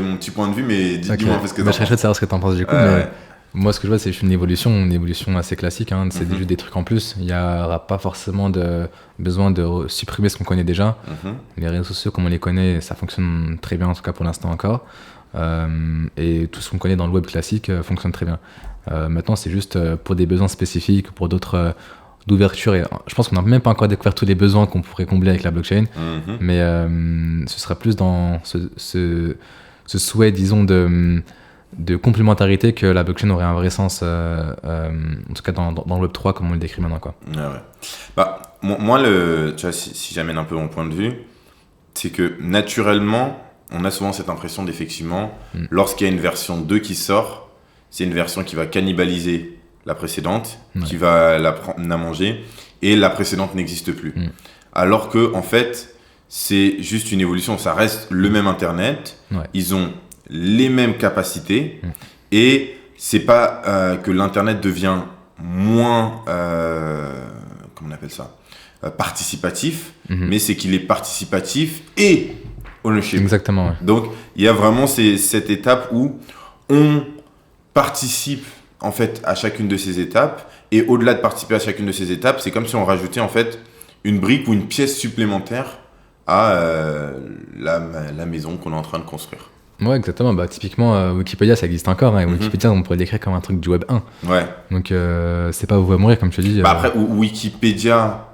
mon petit point de vue, mais ok. dis-moi un peu ce que Bah, t'en je serais penses. curieux de savoir ce que tu en penses du coup, mais moi ce que je vois c'est juste une évolution assez classique, hein. C'est Mhm. juste des trucs en plus. Il n'y aura pas forcément besoin de supprimer ce qu'on connaît déjà. Mhm. Les réseaux sociaux comme on les connaît, ça fonctionne très bien en tout cas pour l'instant encore. Et tout ce qu'on connaît dans le web classique fonctionne très bien. Maintenant c'est juste pour des besoins spécifiques, pour d'autres d'ouverture. Et je pense qu'on n'a même pas encore découvert tous les besoins qu'on pourrait combler avec la blockchain. Mhm. Mais ce serait plus dans ce souhait, disons, de complémentarité que la blockchain aurait un vrai sens, en tout cas dans le Web3 comme on le décrit maintenant, quoi. Ouais, ouais. Bah, moi tu vois, si j'amène un peu mon point de vue, c'est que naturellement, on a souvent cette impression d'effectivement, lorsqu'il y a une version 2 qui sort, c'est une version qui va cannibaliser la précédente, Ouais. qui va la prendre à manger, et la précédente n'existe plus. Alors que, en fait, c'est juste une évolution, ça reste le même Internet, Ouais. ils ont les mêmes capacités, et c'est pas que l'Internet devient moins, comment on appelle ça, participatif, mais c'est qu'il est participatif et ownership. Exactement, ouais. Donc, il y a vraiment cette étape où on participe en fait à chacune de ces étapes, et au-delà de participer à chacune de ces étapes, c'est comme si on rajoutait en fait une brique ou une pièce supplémentaire à la maison qu'on est en train de construire. Ouais, exactement. Bah, typiquement, Wikipédia, ça existe encore, hein, et Wikipédia, on pourrait le décrire comme un truc du Web 1. Ouais. Donc, c'est pas voué à mourir, comme je te dis. Bah après, Wikipédia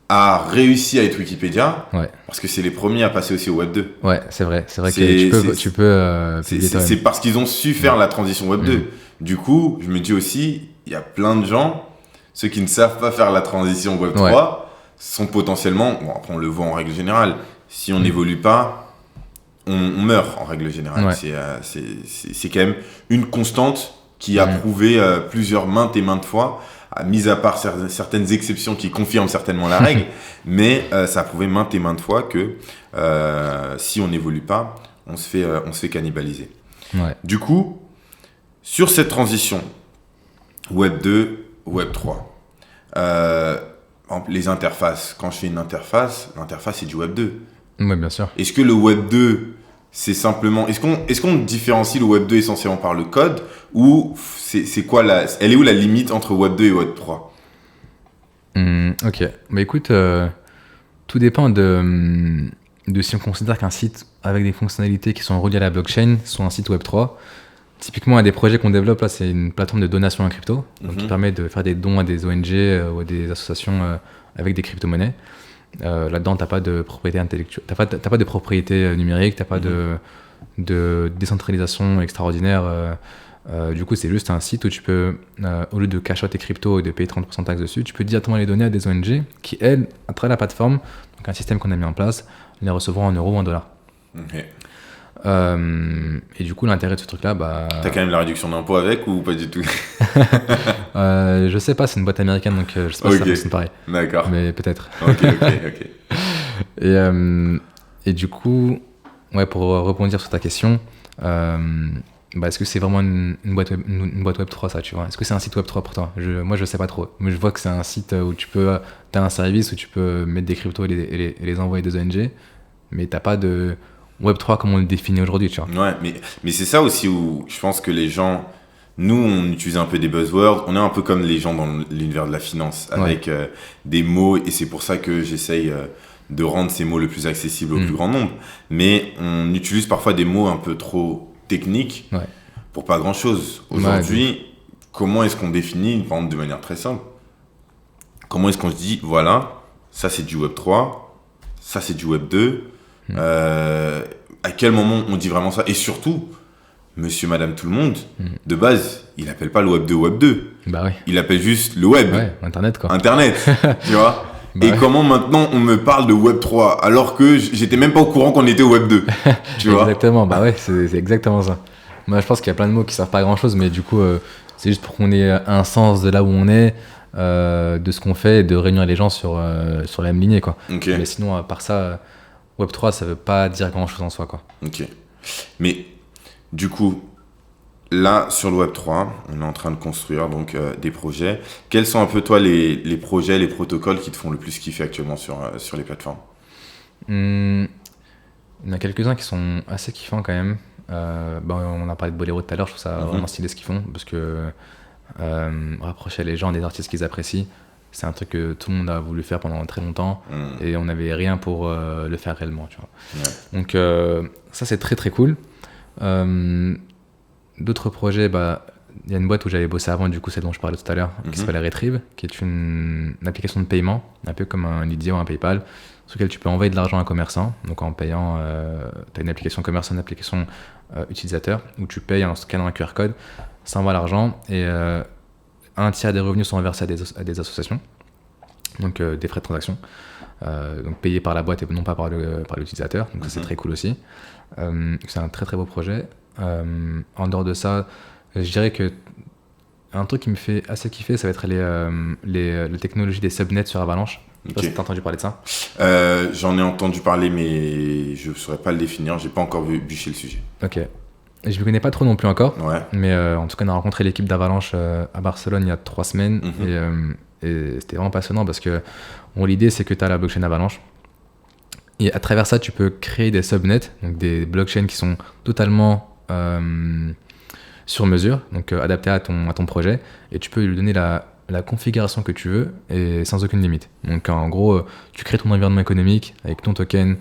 a réussi à être Wikipédia, Ouais, parce que c'est les premiers à passer aussi au Web 2. ouais, c'est vrai que C'est- tu peux publier toi-même. C'est parce qu'ils ont su faire la transition Web 2. Du coup, je me dis aussi, il y a plein de gens, ceux qui ne savent pas faire la transition Web 3, sont potentiellement, bon après on le voit en règle générale, si on n'évolue pas, on meurt en règle générale. Ouais. C'est quand même une constante qui a prouvé maintes et maintes fois, mis à part certaines exceptions qui confirment certainement la règle, mais ça a prouvé maintes et maintes fois que si on n'évolue pas, on se fait cannibaliser. Ouais. Du coup, sur cette transition Web 2, Web 3, les interfaces, quand je fais une interface, l'interface c'est du Web 2. Ouais, bien sûr. Est-ce que le Web 2, c'est simplement... Est-ce qu'on différencie le Web 2 essentiellement par le code, ou c'est quoi elle est où la limite entre Web 2 et Web 3? Ok. Bah écoute, tout dépend de si on considère qu'un site avec des fonctionnalités qui sont reliées à la blockchain sont un site Web 3. Typiquement, un des projets qu'on développe là, c'est une plateforme de donation en crypto, donc qui permet de faire des dons à des ONG ou à des associations avec des crypto-monnaies. Là-dedans, t'as pas de propriété intellectuelle, t'as pas de propriété numérique, t'as pas de décentralisation extraordinaire. Du coup, c'est juste un site où tu peux, au lieu de cacher tes cryptos et de payer 30% de taxes dessus, tu peux directement les donner à des ONG qui, elles, à travers la plateforme, donc un système qu'on a mis en place, les recevront en euros ou en dollars. Okay. Et du coup, l'intérêt de ce truc-là, bah... T'as quand même la réduction d'impôt avec ou pas du tout? Je sais pas, c'est une boîte américaine, donc je sais pas si ça fonctionne pareil. D'accord. Mais peut-être. Ok. Et du coup, ouais, pour rebondir sur ta question, est-ce que c'est vraiment une boîte Web 3, ça, tu vois? Est-ce que c'est un site Web 3 pour toi? Moi, je sais pas trop. Mais je vois que c'est un site où tu peux tu as un service où tu peux mettre des cryptos et les envoyer des ONG, mais t'as pas de Web3 comme on le définit aujourd'hui, tu vois. Ouais, mais c'est ça aussi où je pense que les gens, nous, on utilise un peu des buzzwords, on est un peu comme les gens dans l'univers de la finance, avec des mots, et c'est pour ça que j'essaye de rendre ces mots le plus accessible au plus grand nombre. Mais on utilise parfois des mots un peu trop techniques pour pas grand-chose. Aujourd'hui, comment est-ce qu'on définit, par exemple, de manière très simple, comment est-ce qu'on se dit, voilà, ça c'est du Web3, ça c'est du Web2, à quel moment on dit vraiment ça? Et surtout, monsieur, madame, tout le monde, de base, il appelle pas le Web2. Bah oui. Il appelle juste le Web. Ouais, Internet quoi. Internet, tu vois. Et comment maintenant on me parle de Web3 alors que j'étais même pas au courant qu'on était au Web2, tu vois. Exactement, bah ouais, c'est exactement ça. Moi je pense qu'il y a plein de mots qui servent pas à grand chose, mais du coup, c'est juste pour qu'on ait un sens de là où on est, de ce qu'on fait et de réunir les gens sur la même lignée quoi. Okay. Mais sinon, à part ça, Web3 ça veut pas dire grand chose en soi quoi. Ok. Mais du coup, là sur le Web3, on est en train de construire donc des projets. Quels sont un peu toi les projets, les protocoles qui te font le plus kiffer actuellement sur les plateformes? Il y en a quelques-uns qui sont assez kiffants quand même. On a parlé de Bolero tout à l'heure, je trouve ça vraiment stylé ce qu'ils font, parce que rapprocher les gens des artistes qu'ils apprécient, c'est un truc que tout le monde a voulu faire pendant très longtemps, et on n'avait rien pour le faire réellement, tu vois. Donc ça c'est très très cool. D'autres projets, il y a une boîte où j'avais bossé avant, du coup celle dont je parlais tout à l'heure, qui s'appelle Retrieve, qui est une application de paiement, un peu comme un Lydia ou un PayPal, sur lequel tu peux envoyer de l'argent à un commerçant. Donc en payant, tu as une application commerçant, une application utilisateur, où tu payes en scannant un QR code, ça envoie l'argent, et un tiers des revenus sont reversés à des associations, donc des frais de transaction, donc payés par la boîte et non pas par l'utilisateur, donc ça c'est très cool aussi. C'est un très très beau projet. En dehors de ça, je dirais que un truc qui me fait assez kiffer, ça va être les technologies des subnets sur Avalanche. Je sais pas si t'as entendu parler de ça. J'en ai entendu parler, mais je ne saurais pas le définir. J'ai pas encore bûché le sujet. Ok. Et je ne connais pas trop non plus encore. Ouais. Mais en tout cas, on a rencontré l'équipe d'Avalanche à Barcelone il y a 3 semaines. Et c'était vraiment passionnant parce que l'idée, c'est que tu as la blockchain Avalanche. Et à travers ça, tu peux créer des subnets, donc des blockchains qui sont totalement sur mesure, donc adaptés à ton projet. Et tu peux lui donner la configuration que tu veux et sans aucune limite. Donc en gros, tu crées ton environnement économique avec ton token,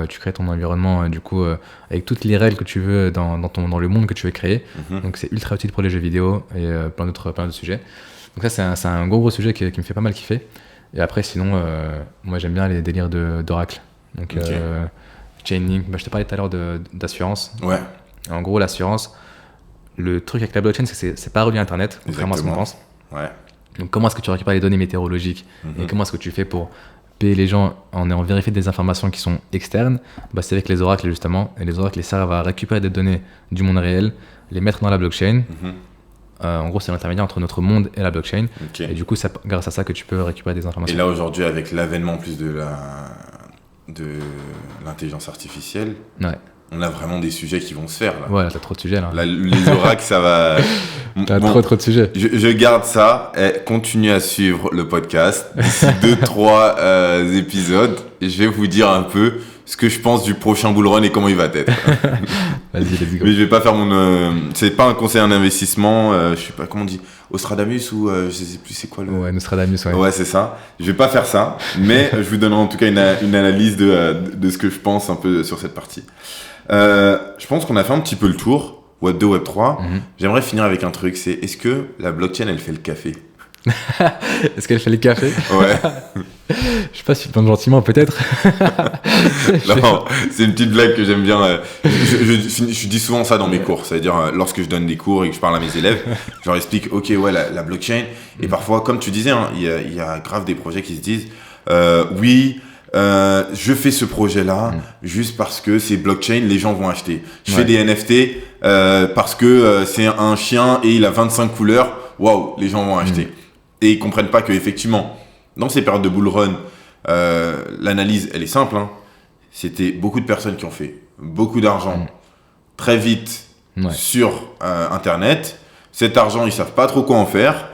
tu crées ton environnement du coup avec toutes les règles que tu veux dans le monde que tu veux créer. Donc c'est ultra utile pour les jeux vidéo et plein d'autres sujets. Donc ça c'est un gros sujet qui me fait pas mal kiffer. Et après sinon, moi j'aime bien les délires d'Oracle. Donc Chainlink, je te parlais tout à l'heure d'assurance. Ouais. En gros l'assurance, le truc avec la blockchain c'est que c'est pas relié à Internet, contrairement à ce qu'on pense. Ouais. Donc comment est-ce que tu récupères les données météorologiques et comment est-ce que tu fais pour payer les gens en vérifiant des informations qui sont externes? C'est avec les oracles justement, et les oracles les servent à récupérer des données du monde réel, les mettre dans la blockchain. En gros c'est l'intermédiaire entre notre monde et la blockchain, et du coup c'est grâce à ça que tu peux récupérer des informations. Et là aujourd'hui avec l'avènement plus de l'intelligence artificielle, on a vraiment des sujets qui vont se faire là. Ouais, t'as trop de sujets là. Les oracles, ça va. T'as trop de sujets. Je garde ça et continue à suivre le podcast. D'ici 2-3 épisodes, je vais vous dire un peu ce que je pense du prochain bull run et comment il va être. Vas-y, let's go. Mais je vais pas faire c'est pas un conseil en investissement, je sais pas comment on dit, Ostradamus ou je sais plus c'est quoi le. Ouais, Nostradamus, ouais. Ouais, c'est ça. Je vais pas faire ça, mais je vous donnerai en tout cas une analyse de ce que je pense un peu sur cette partie. Je pense qu'on a fait un petit peu le tour. Web 2, Web 3. J'aimerais finir avec un truc, c'est est-ce que la blockchain elle fait le café? Est-ce qu'elle fait le café? Ouais. Je sais pas si je pense gentiment, peut-être. Non, c'est une petite blague que j'aime bien. Je dis souvent ça dans mes cours, c'est-à-dire lorsque je donne des cours et que je parle à mes élèves, je leur explique, ok, ouais, la blockchain. Et parfois, comme tu disais, il y a grave des projets qui se disent, oui. Je fais ce projet-là juste parce que c'est blockchain, les gens vont acheter. Je fais des NFT parce que c'est un chien et il a 25 couleurs. Waouh, les gens vont acheter. Et ils comprennent pas que effectivement, dans ces périodes de bull run, l'analyse, elle est simple. C'était beaucoup de personnes qui ont fait beaucoup d'argent très vite sur Internet. Cet argent, ils savent pas trop quoi en faire.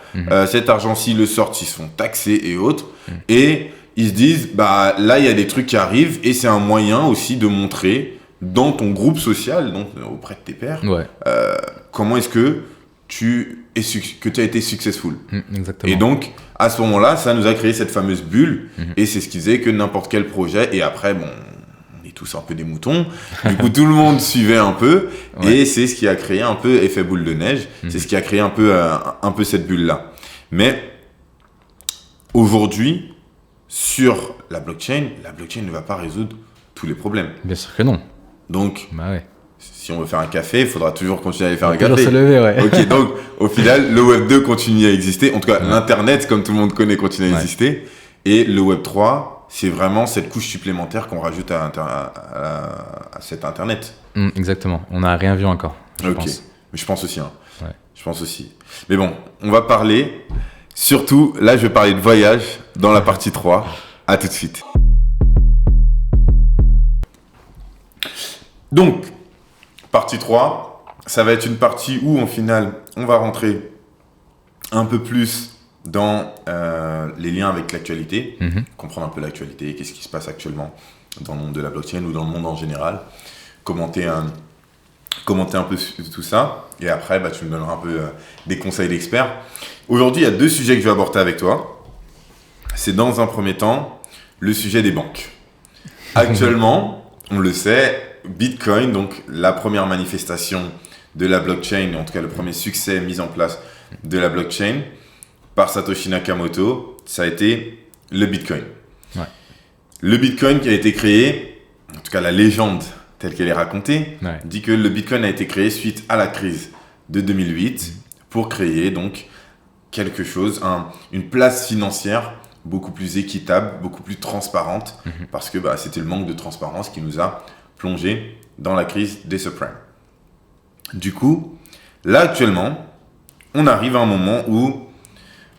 Cet argent, s'ils le sortent, ils se font taxer et autres. Et ils se disent, bah là, il y a des trucs qui arrivent et c'est un moyen aussi de montrer dans ton groupe social, donc auprès de tes pairs, comment est-ce que tu as été successful. Exactement. Et donc, à ce moment-là, ça nous a créé cette fameuse bulle et c'est ce qui faisait que n'importe quel projet, et après, bon, on est tous un peu des moutons, du coup, tout le monde suivait un peu et c'est ce qui a créé un peu effet boule de neige, c'est ce qui a créé un peu cette bulle-là. Mais aujourd'hui, sur la blockchain ne va pas résoudre tous les problèmes. Bien sûr que non. Donc, si on veut faire un café, il faudra toujours continuer à aller faire un café. Toujours se lever, Ok, donc au final, le Web 2 continue à exister. En tout cas, l'Internet, comme tout le monde connaît, continue à exister. Et le Web 3, c'est vraiment cette couche supplémentaire qu'on rajoute à cet Internet. Exactement. On n'a rien vu encore, je pense. Mais je pense aussi. Je pense aussi. Mais bon, on va parler. Surtout, là, je vais parler de voyage dans la partie 3. À tout de suite. Donc, partie 3, ça va être une partie où, en final, on va rentrer un peu plus dans les liens avec l'actualité, comprendre un peu l'actualité, qu'est-ce qui se passe actuellement dans le monde de la blockchain ou dans le monde en général, commenter un peu tout ça, et après, tu me donneras un peu des conseils d'experts. Aujourd'hui, il y a 2 sujets que je vais aborder avec toi. C'est dans un premier temps, le sujet des banques. Actuellement, on le sait, Bitcoin, donc la première manifestation de la blockchain, en tout cas le premier succès mis en place de la blockchain par Satoshi Nakamoto, ça a été le Bitcoin. Le Bitcoin qui a été créé, en tout cas la légende telle qu'elle est racontée, dit que le Bitcoin a été créé suite à la crise de 2008 pour créer donc quelque chose, une place financière beaucoup plus équitable, beaucoup plus transparente, parce que c'était le manque de transparence qui nous a plongé dans la crise des subprimes. Du coup, là actuellement, on arrive à un moment où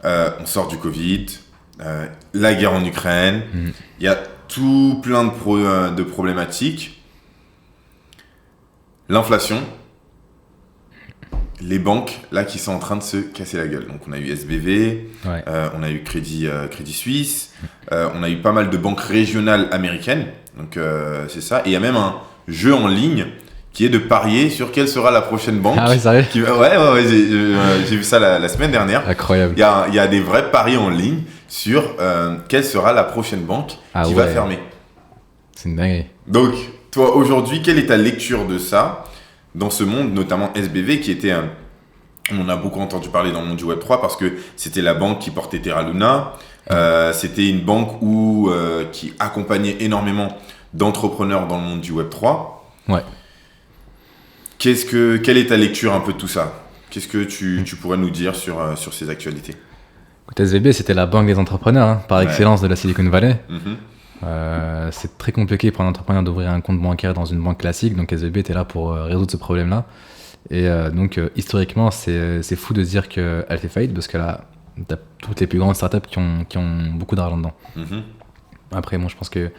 on sort du Covid, la guerre en Ukraine, il y a tout plein de problématiques. L'inflation, les banques là qui sont en train de se casser la gueule. Donc on a eu SBV, on a eu Crédit Suisse, on a eu pas mal de banques régionales américaines. Donc c'est ça. Et il y a même un jeu en ligne qui est de parier sur quelle sera la prochaine banque. Ah ouais, sérieux ? J'ai vu ça la semaine dernière. Incroyable. Il y a des vrais paris en ligne sur quelle sera la prochaine banque qui va fermer. C'est une dinguerie. Donc, toi, aujourd'hui, quelle est ta lecture de ça dans ce monde, notamment SBV, qui était... on en a beaucoup entendu parler dans le monde du Web3 parce que c'était la banque qui portait Terra Luna. C'était une banque qui accompagnait énormément d'entrepreneurs dans le monde du Web3. Quelle est ta lecture un peu de tout ça ? Qu'est-ce que tu pourrais nous dire sur ces actualités ? Écoute, SVB, c'était la banque des entrepreneurs, par excellence de la Silicon Valley. C'est très compliqué pour un entrepreneur d'ouvrir un compte bancaire dans une banque classique, donc SVB était là pour résoudre ce problème-là. Et donc, historiquement, c'est fou de se dire qu'elle fait faillite parce qu'elle a toutes les plus grandes startups qui ont beaucoup d'argent dedans. Après, je pense que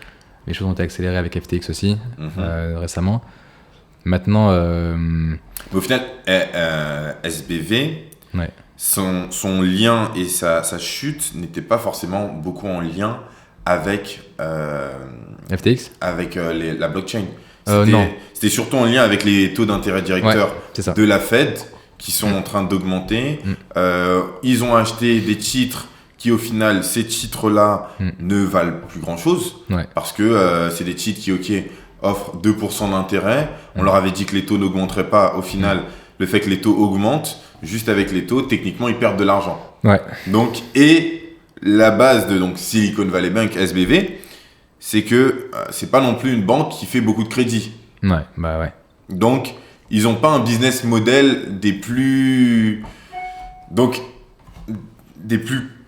les choses ont été accélérées avec FTX aussi, récemment. Maintenant... Au final, SBV, son lien et sa chute n'étaient pas forcément beaucoup en lien avec... FTX ? Avec la blockchain. Non. C'était surtout en lien avec les taux d'intérêt directeurs de la Fed qui sont en train d'augmenter. Ils ont acheté des titres qui, au final, ces titres-là ne valent plus grand-chose parce que c'est des titres qui, offrent 2% d'intérêt. On leur avait dit que les taux n'augmenteraient pas. Au final, le fait que les taux augmentent, juste avec les taux, techniquement, ils perdent de l'argent. Donc, et la base de Silicon Valley Bank, SBV, c'est que c'est pas non plus une banque qui fait beaucoup de crédit. Donc, ils n'ont pas un business model des plus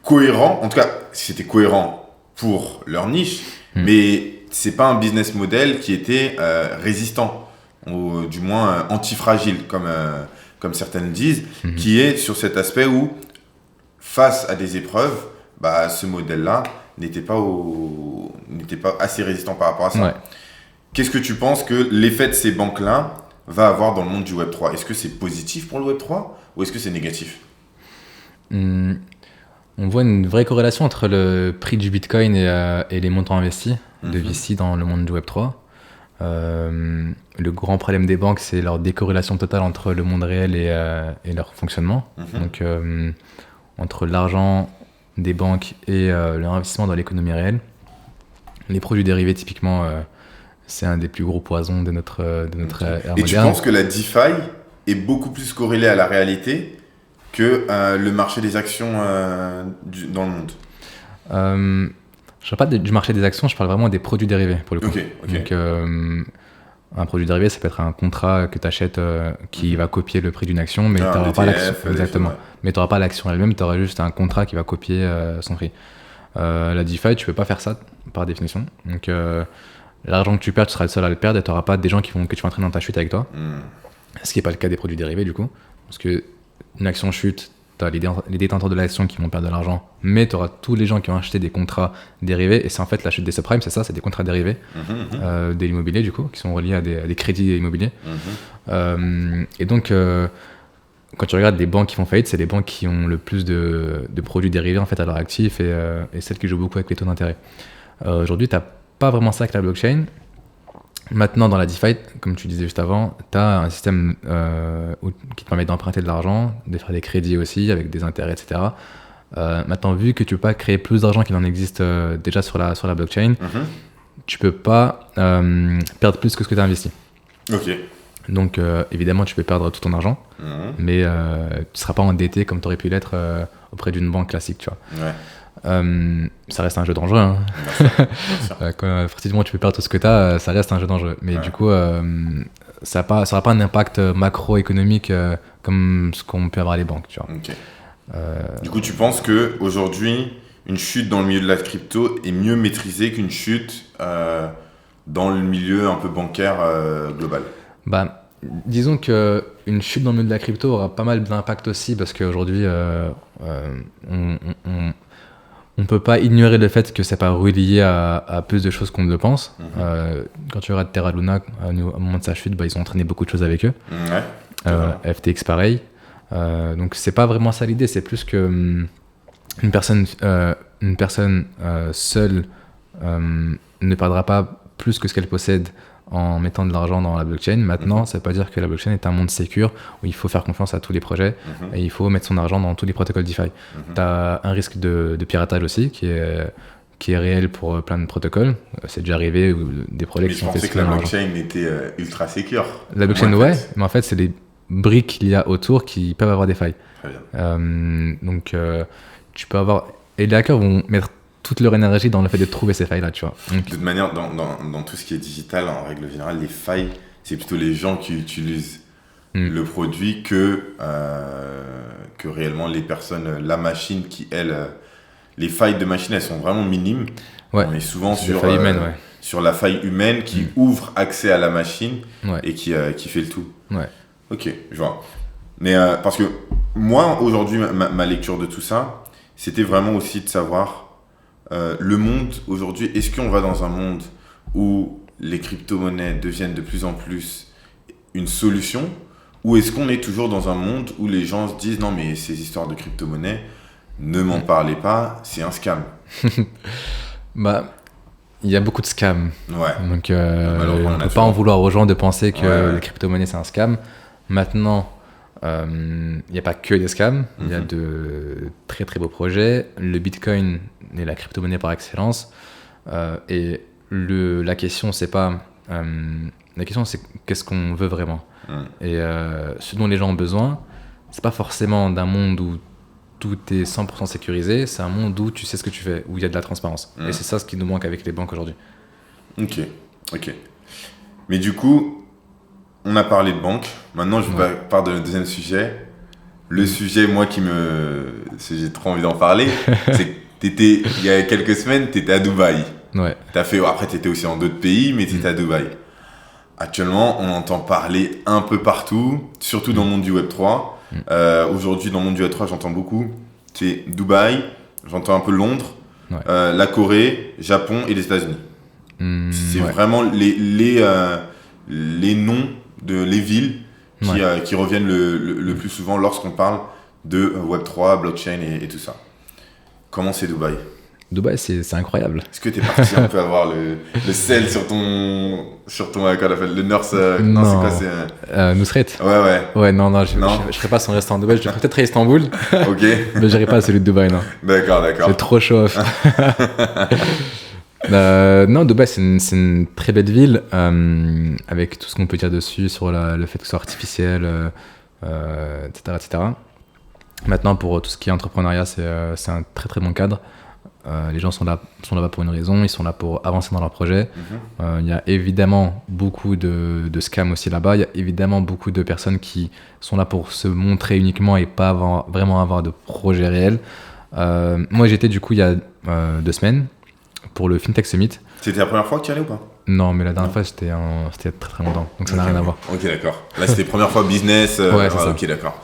cohérents. En tout cas, c'était cohérent pour leur niche, mais c'est pas un business model qui était résistant, ou du moins antifragile, comme certaines disent, qui est sur cet aspect où, face à des épreuves, ce modèle-là n'était pas assez résistant par rapport à ça. Qu'est-ce que tu penses que l'effet de ces banques-là va avoir dans le monde du Web3 ? Est-ce que c'est positif pour le Web3 ou est-ce que c'est négatif ? On voit une vraie corrélation entre le prix du Bitcoin et les montants investis de VC dans le monde du Web3. Le grand problème des banques, c'est leur décorrélation totale entre le monde réel et leur fonctionnement. Donc, entre l'argent des banques et leur investissement dans l'économie réelle. Les produits dérivés, typiquement, c'est un des plus gros poisons de notre ère moderne. Et tu penses que la DeFi est beaucoup plus corrélée à la réalité que le marché des actions dans le monde? Je ne parle pas du marché des actions, je parle vraiment des produits dérivés pour le coup. Donc, un produit dérivé, ça peut être un contrat que tu achètes qui va copier le prix d'une action, mais tu n'auras pas l'action. Exactement. Mais tu n'auras pas l'action elle-même, tu auras juste un contrat qui va copier son prix. La DeFi, tu ne peux pas faire ça par définition. Donc, l'argent que tu perds, tu seras le seul à le perdre et tu n'auras pas des gens que tu vas entraîner dans ta chute avec toi. Ce qui n'est pas le cas des produits dérivés du coup. Parce que une action chute, tu as les détenteurs de l'action qui vont perdre de l'argent, mais tu auras tous les gens qui ont acheté des contrats dérivés. Et c'est en fait la chute des subprimes, c'est ça, c'est des contrats dérivés de l'immobilier du coup, qui sont reliés à des crédits immobiliers. Et donc, quand tu regardes des banques qui font faillite, c'est les banques qui ont le plus de produits dérivés en fait, à leur actif et celles qui jouent beaucoup avec les taux d'intérêt. Aujourd'hui, tu n'as pas vraiment ça avec la blockchain. Maintenant, dans la DeFi, comme tu disais juste avant, tu as un système qui te permet d'emprunter de l'argent, de faire des crédits aussi avec des intérêts, etc. Maintenant, vu que tu ne peux pas créer plus d'argent qu'il en existe déjà sur la blockchain, tu ne peux pas perdre plus que ce que tu as investi. Ok. Donc, évidemment, tu peux perdre tout ton argent, mais tu ne seras pas endetté comme tu aurais pu l'être auprès d'une banque classique, tu vois. Ouais. Ça reste un jeu dangereux. Hein. Quand précisément tu peux perdre tout ce que tu as, ça reste un jeu dangereux. Mais du coup, ça n'aura pas un impact macroéconomique comme ce qu'on peut avoir les banques. Tu vois. Okay. Du coup, tu penses qu'aujourd'hui, une chute dans le milieu de la crypto est mieux maîtrisée qu'une chute dans le milieu un peu bancaire global? Disons qu'une chute dans le milieu de la crypto aura pas mal d'impact aussi parce qu'aujourd'hui, on ne peut pas ignorer le fait que c'est pas relié à plus de choses qu'on ne le pense. Quand tu regardes Terra Luna, au moment de sa chute, ils ont entraîné beaucoup de choses avec eux. FTX pareil. Donc c'est pas vraiment ça l'idée, c'est plus que une personne seule ne perdra pas plus que ce qu'elle possède en mettant de l'argent dans la blockchain. Maintenant, ça ne veut pas dire que la blockchain est un monde sécure où il faut faire confiance à tous les projets et il faut mettre son argent dans tous les protocoles DeFi. Tu as un risque de piratage aussi qui est réel pour plein de protocoles. C'est déjà arrivé où des projets qui sont faits. Je pensais que la blockchain était ultra sécure. La blockchain, ouais, mais en fait, c'est les briques qu'il y a autour qui peuvent avoir des failles. Très bien. Donc, tu peux avoir... Et les hackers vont mettre toute leur énergie dans le fait de trouver ces failles-là, tu vois. Donc, de toute manière, dans tout ce qui est digital, en règle générale, les failles, c'est plutôt les gens qui utilisent le produit que réellement les personnes, la machine qui, elle... les failles de machine, elles sont vraiment minimes. Ouais. On est souvent sur la faille humaine qui ouvre accès à la machine et qui fait le tout. Ouais. Ok, je vois. Mais parce que moi, aujourd'hui, ma lecture de tout ça, c'était vraiment aussi de savoir... le monde aujourd'hui, est-ce qu'on va dans un monde où les crypto-monnaies deviennent de plus en plus une solution, ou est-ce qu'on est toujours dans un monde où les gens se disent non mais ces histoires de crypto-monnaies, ne m'en parlez pas, c'est un scam? Il y a beaucoup de scams. Ouais. Donc on ne peut pas en vouloir aux gens de penser que les crypto-monnaies c'est un scam. Maintenant, il n'y a pas que des scams, il y a de très très beaux projets. Le Bitcoin est la crypto-monnaie par excellence. Et la question, c'est pas... la question, c'est qu'est-ce qu'on veut vraiment. Et ce dont les gens ont besoin, c'est pas forcément d'un monde où tout est 100% sécurisé, c'est un monde où tu sais ce que tu fais, où il y a de la transparence. Et c'est ça ce qui nous manque avec les banques aujourd'hui. Ok. Mais du coup, on a parlé de banque. Maintenant, je parle de le deuxième sujet. Le sujet, moi, j'ai trop envie d'en parler, c'est que il y a quelques semaines, tu étais à Dubaï. Ouais. Après, tu étais aussi en d'autres pays, mais tu étais à Dubaï. Actuellement, on entend parler un peu partout, surtout dans le monde du Web3. Aujourd'hui, dans le monde du Web3, j'entends beaucoup. C'est Dubaï, j'entends un peu Londres, la Corée, Japon et les États-Unis. C'est vraiment les noms les villes qui reviennent le plus souvent lorsqu'on parle de Web3, blockchain et tout ça. Comment c'est Dubaï? Dubaï, c'est incroyable. Est-ce que tu es parti un peu avoir le sel sur ton comment on appelle, le nurse non, c'est quoi, c'est Nusret. Ouais, non, je ferai pas son restaurant en Dubaï, je ferai peut-être à Istanbul. Ok. Mais j'irai pas à celui de Dubaï, non. D'accord. C'est trop chaud. Non, Dubaï, c'est une très belle ville, avec tout ce qu'on peut dire dessus, sur le fait que ce soit artificiel, etc. Maintenant, pour tout ce qui est entrepreneuriat, c'est un très très bon cadre. Les gens sont là-bas pour une raison, ils sont là pour avancer dans leur projet. Il y a évidemment beaucoup de scams aussi là-bas, il y a évidemment beaucoup de personnes qui sont là pour se montrer uniquement et pas vraiment avoir de projet réel. Moi, j'étais du coup il y a 2 semaines pour le FinTech Summit. C'était la première fois que tu y allais ou pas? Non, mais la dernière fois, c'était très très longtemps, donc ça n'a rien à voir. Ok, d'accord. Là, c'était première fois business. Ouais, c'est ça. Ok, d'accord.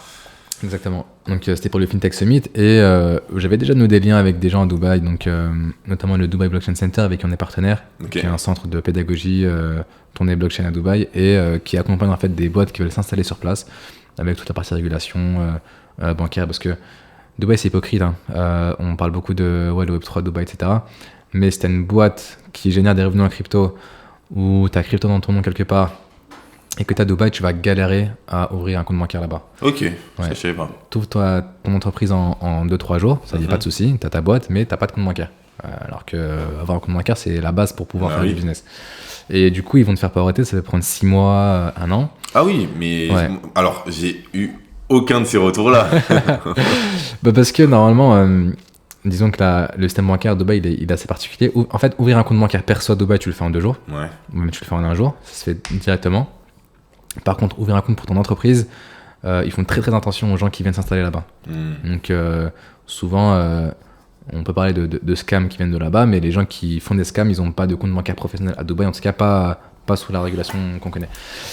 Exactement. Donc c'était pour le FinTech Summit et j'avais déjà noué des liens avec des gens à Dubaï, donc notamment le Dubai Blockchain Center avec qui on est partenaire, qui est un centre de pédagogie tourné blockchain à Dubaï et qui accompagne en fait des boîtes qui veulent s'installer sur place avec toute la partie régulation bancaire, parce que Dubaï c'est hypocrite, hein. On parle beaucoup de le Web3, Dubaï, etc. Mais si t'as une boîte qui génère des revenus en crypto ou t'as crypto dans ton nom quelque part et que tu as Dubaï, tu vas galérer à ouvrir un compte bancaire là-bas. Ok, ça je savais pas. Tu ouvres ton entreprise en 2-3 jours, ça n'y a pas de souci, tu as ta boîte, mais tu n'as pas de compte bancaire. Alors qu'avoir un compte bancaire, c'est la base pour pouvoir faire du business. Et du coup, ils vont te faire priorité, ça va prendre 6 mois, 1 an. Ah oui, mais alors j'ai eu aucun de ces retours-là. Parce que normalement, disons que le système bancaire à Dubaï, il est assez particulier. En fait, ouvrir un compte bancaire perso à Dubaï, tu le fais en 2 jours. Ouais. Même tu le fais en 1 jour, ça se fait directement. Par contre, ouvrir un compte pour ton entreprise, ils font très très attention aux gens qui viennent s'installer là-bas. Donc souvent, on peut parler de scams qui viennent de là-bas, mais les gens qui font des scams, ils n'ont pas de compte bancaire professionnel à Dubaï, en tout cas pas sous la régulation qu'on connaît.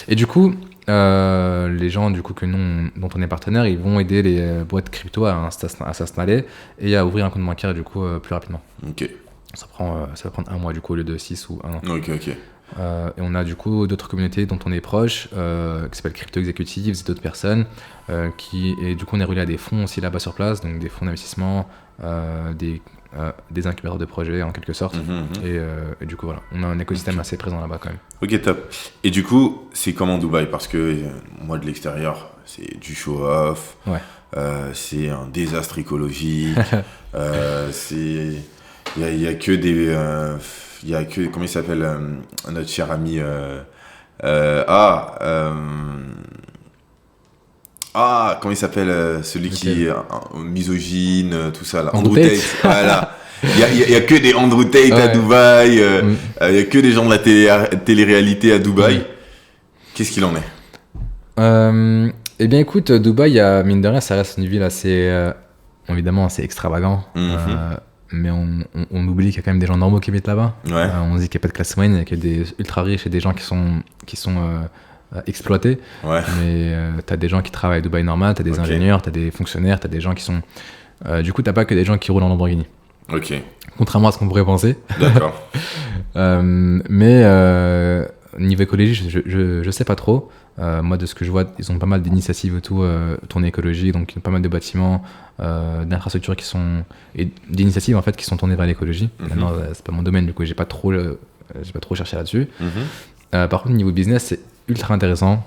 Et du coup, les gens dont on est partenaire, ils vont aider les boîtes crypto à s'installer et à ouvrir un compte bancaire du coup plus rapidement. Ok. Ça va prendre 1 mois du coup au lieu de 6 ou 1 an. Ok. Et on a du coup d'autres communautés dont on est proche, qui s'appellent Crypto Executives et d'autres personnes, et du coup on est relié à des fonds aussi là-bas sur place, donc des fonds d'investissement, des incubateurs de projets en quelque sorte, et du coup voilà, on a un écosystème assez présent là-bas quand même. Ok, top. Et du coup, c'est comment Dubaï? Parce que moi de l'extérieur, c'est du show-off, c'est un désastre écologique, il y a que des... il y a que, comment il s'appelle, notre cher ami comment il s'appelle, celui qui est misogyne, tout ça là, Andrew Tate. Voilà. Il y a que des Andrew Tate à Dubaï, il y a que des gens de la télé-réalité à Dubaï. Qu'est-ce qu'il en est? Eh bien écoute, Dubaï, mine de rien, ça reste une ville assez, évidemment assez extravagant. Mais on oublie qu'il y a quand même des gens normaux qui habitent là-bas. On dit qu'il n'y a pas de classe moyenne, il n'y a que des ultra riches et des gens qui sont exploités. Mais tu as des gens qui travaillent à Dubaï normal, tu as des ingénieurs, tu as des fonctionnaires, tu as des gens qui sont... du coup, tu n'as pas que des gens qui roulent en Lamborghini. Contrairement à ce qu'on pourrait penser. D'accord. Mais niveau écologie, je sais pas trop. Moi, de ce que je vois, ils ont pas mal d'initiatives tournées écologie, donc pas mal de bâtiments, d'infrastructures et d'initiatives en fait qui sont tournées vers l'écologie. Maintenant, c'est pas mon domaine, du coup, j'ai pas trop cherché là-dessus. Par contre, niveau business, c'est ultra intéressant.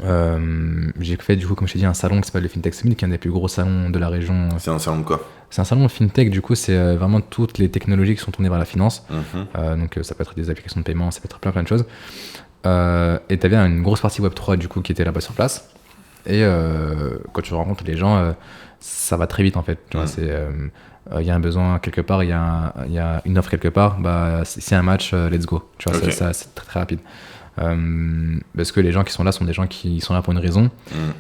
J'ai fait du coup, comme je t'ai dit, un salon qui s'appelle le FinTech Summit, qui est un des plus gros salons de la région. C'est un salon de quoi? C'est un salon FinTech, du coup, c'est vraiment toutes les technologies qui sont tournées vers la finance. Donc ça peut être des applications de paiement, ça peut être plein de choses. Et tu avais une grosse partie Web3 du coup qui était là-bas sur place. Et quand tu rencontres les gens, ça va très vite en fait. Tu vois, il y a un besoin quelque part, il y a une offre quelque part, c'est un match, let's go. Tu vois, ça, c'est très très rapide. Parce que les gens qui sont là sont des gens qui sont là pour une raison.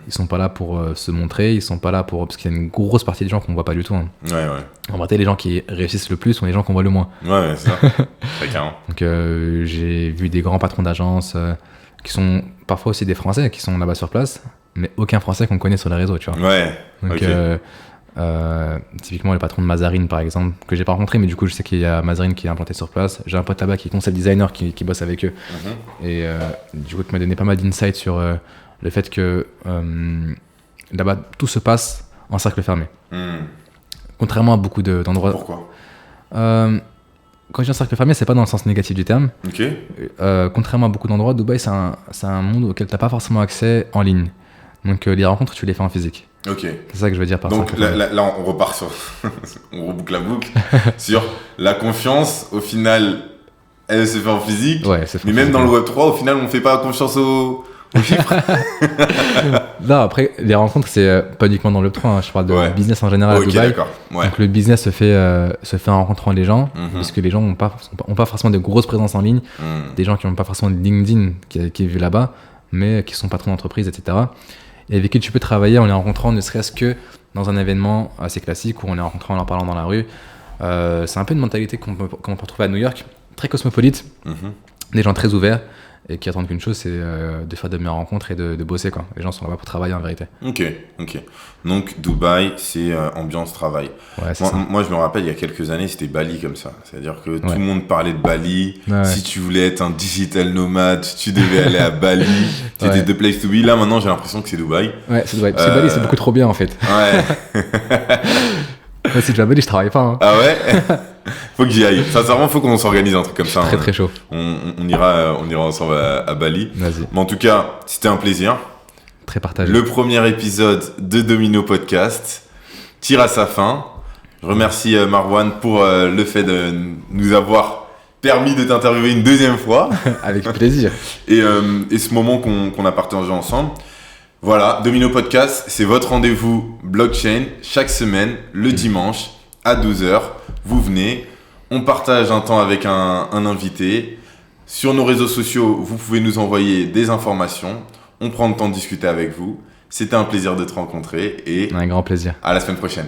Ils sont pas là pour se montrer, ils sont pas là parce qu'il y a une grosse partie des gens qu'on voit pas du tout. En vrai, les gens qui réussissent le plus sont les gens qu'on voit le moins. C'est ça. Très carrément. Donc j'ai vu des grands patrons d'agences qui sont parfois aussi des Français qui sont là-bas sur place, mais aucun Français qu'on connaît sur les réseaux, tu vois. Donc typiquement le patron de Mazarine par exemple, que j'ai pas rencontré, mais du coup je sais qu'il y a Mazarine qui est implanté sur place. J'ai un pote là-bas qui est concept designer qui bosse avec eux, et du coup qui m'a donné pas mal d'insights sur le fait que là-bas tout se passe en cercle fermé. Hmm. Contrairement à beaucoup d'endroits. Pourquoi? Quand je dis en cercle fermé, c'est pas dans le sens négatif du terme. Ok. Contrairement à beaucoup d'endroits, Dubaï, c'est un monde auquel t'as pas forcément accès en ligne. Donc les rencontres, tu les fais en physique. Ok. C'est ça que je veux dire par Donc cercle fermé. là, on repart sur. On reboucle la boucle. Sur la confiance, au final, elle se fait en physique. Ouais, c'est Mais même dans le Web3, au final, on fait pas confiance aux chiffres. Non, après, les rencontres, c'est pas uniquement dans le Web3. Hein, je parle de Ouais. business en général à Ok, Dubaï. d'accord. Ouais. Donc le business se fait en rencontrant les gens, Mhm. puisque les gens n'ont pas forcément de grosses présences en ligne. Hmm. Des gens qui n'ont pas forcément de LinkedIn qui est vu là-bas, mais qui sont patrons d'entreprise, etc. Et avec qui tu peux travailler en les rencontrant, ne serait-ce que dans un événement assez classique où on les rencontre en leur parlant dans la rue. C'est un peu une mentalité qu'on peut retrouver à New York, très cosmopolite, Mhm. des gens très ouverts et qui attendent qu'une chose, c'est de faire de meilleures rencontres et de bosser, quoi. Les gens sont là-bas pour travailler en vérité. Ok. Donc, Dubaï, c'est ambiance travail. Ouais, c'est ça. Moi, je me rappelle, il y a quelques années, c'était Bali comme ça. C'est-à-dire que tout Ouais. le monde parlait de Bali. Ouais. Si tu voulais être un digital nomade, tu devais aller à Bali. C'était Ouais. the place to be. Là, maintenant, j'ai l'impression que c'est Dubaï. Ouais, c'est Dubaï. Parce que Bali, c'est beaucoup trop bien en fait. Ouais. Ouais, si je vais à Bali, je travaille pas. Hein. Ah ouais. Faut que j'y aille. Sincèrement, faut qu'on s'organise un truc comme ça. Très hein. très chaud. On ira ensemble à Bali. Vas-y. Mais en tout cas, c'était un plaisir. Très partagé. Le premier épisode de Domino Podcast tire à sa fin. Je remercie Marwan pour le fait de nous avoir permis de t'interviewer une deuxième fois Avec plaisir. et ce moment qu'on a partagé ensemble. Voilà, Domino Podcast, c'est votre rendez-vous blockchain chaque semaine, le dimanche à 12h. Vous venez, on partage un temps avec un invité. Sur nos réseaux sociaux, vous pouvez nous envoyer des informations. On prend le temps de discuter avec vous. C'était un plaisir de te rencontrer et Un grand plaisir. à la semaine prochaine.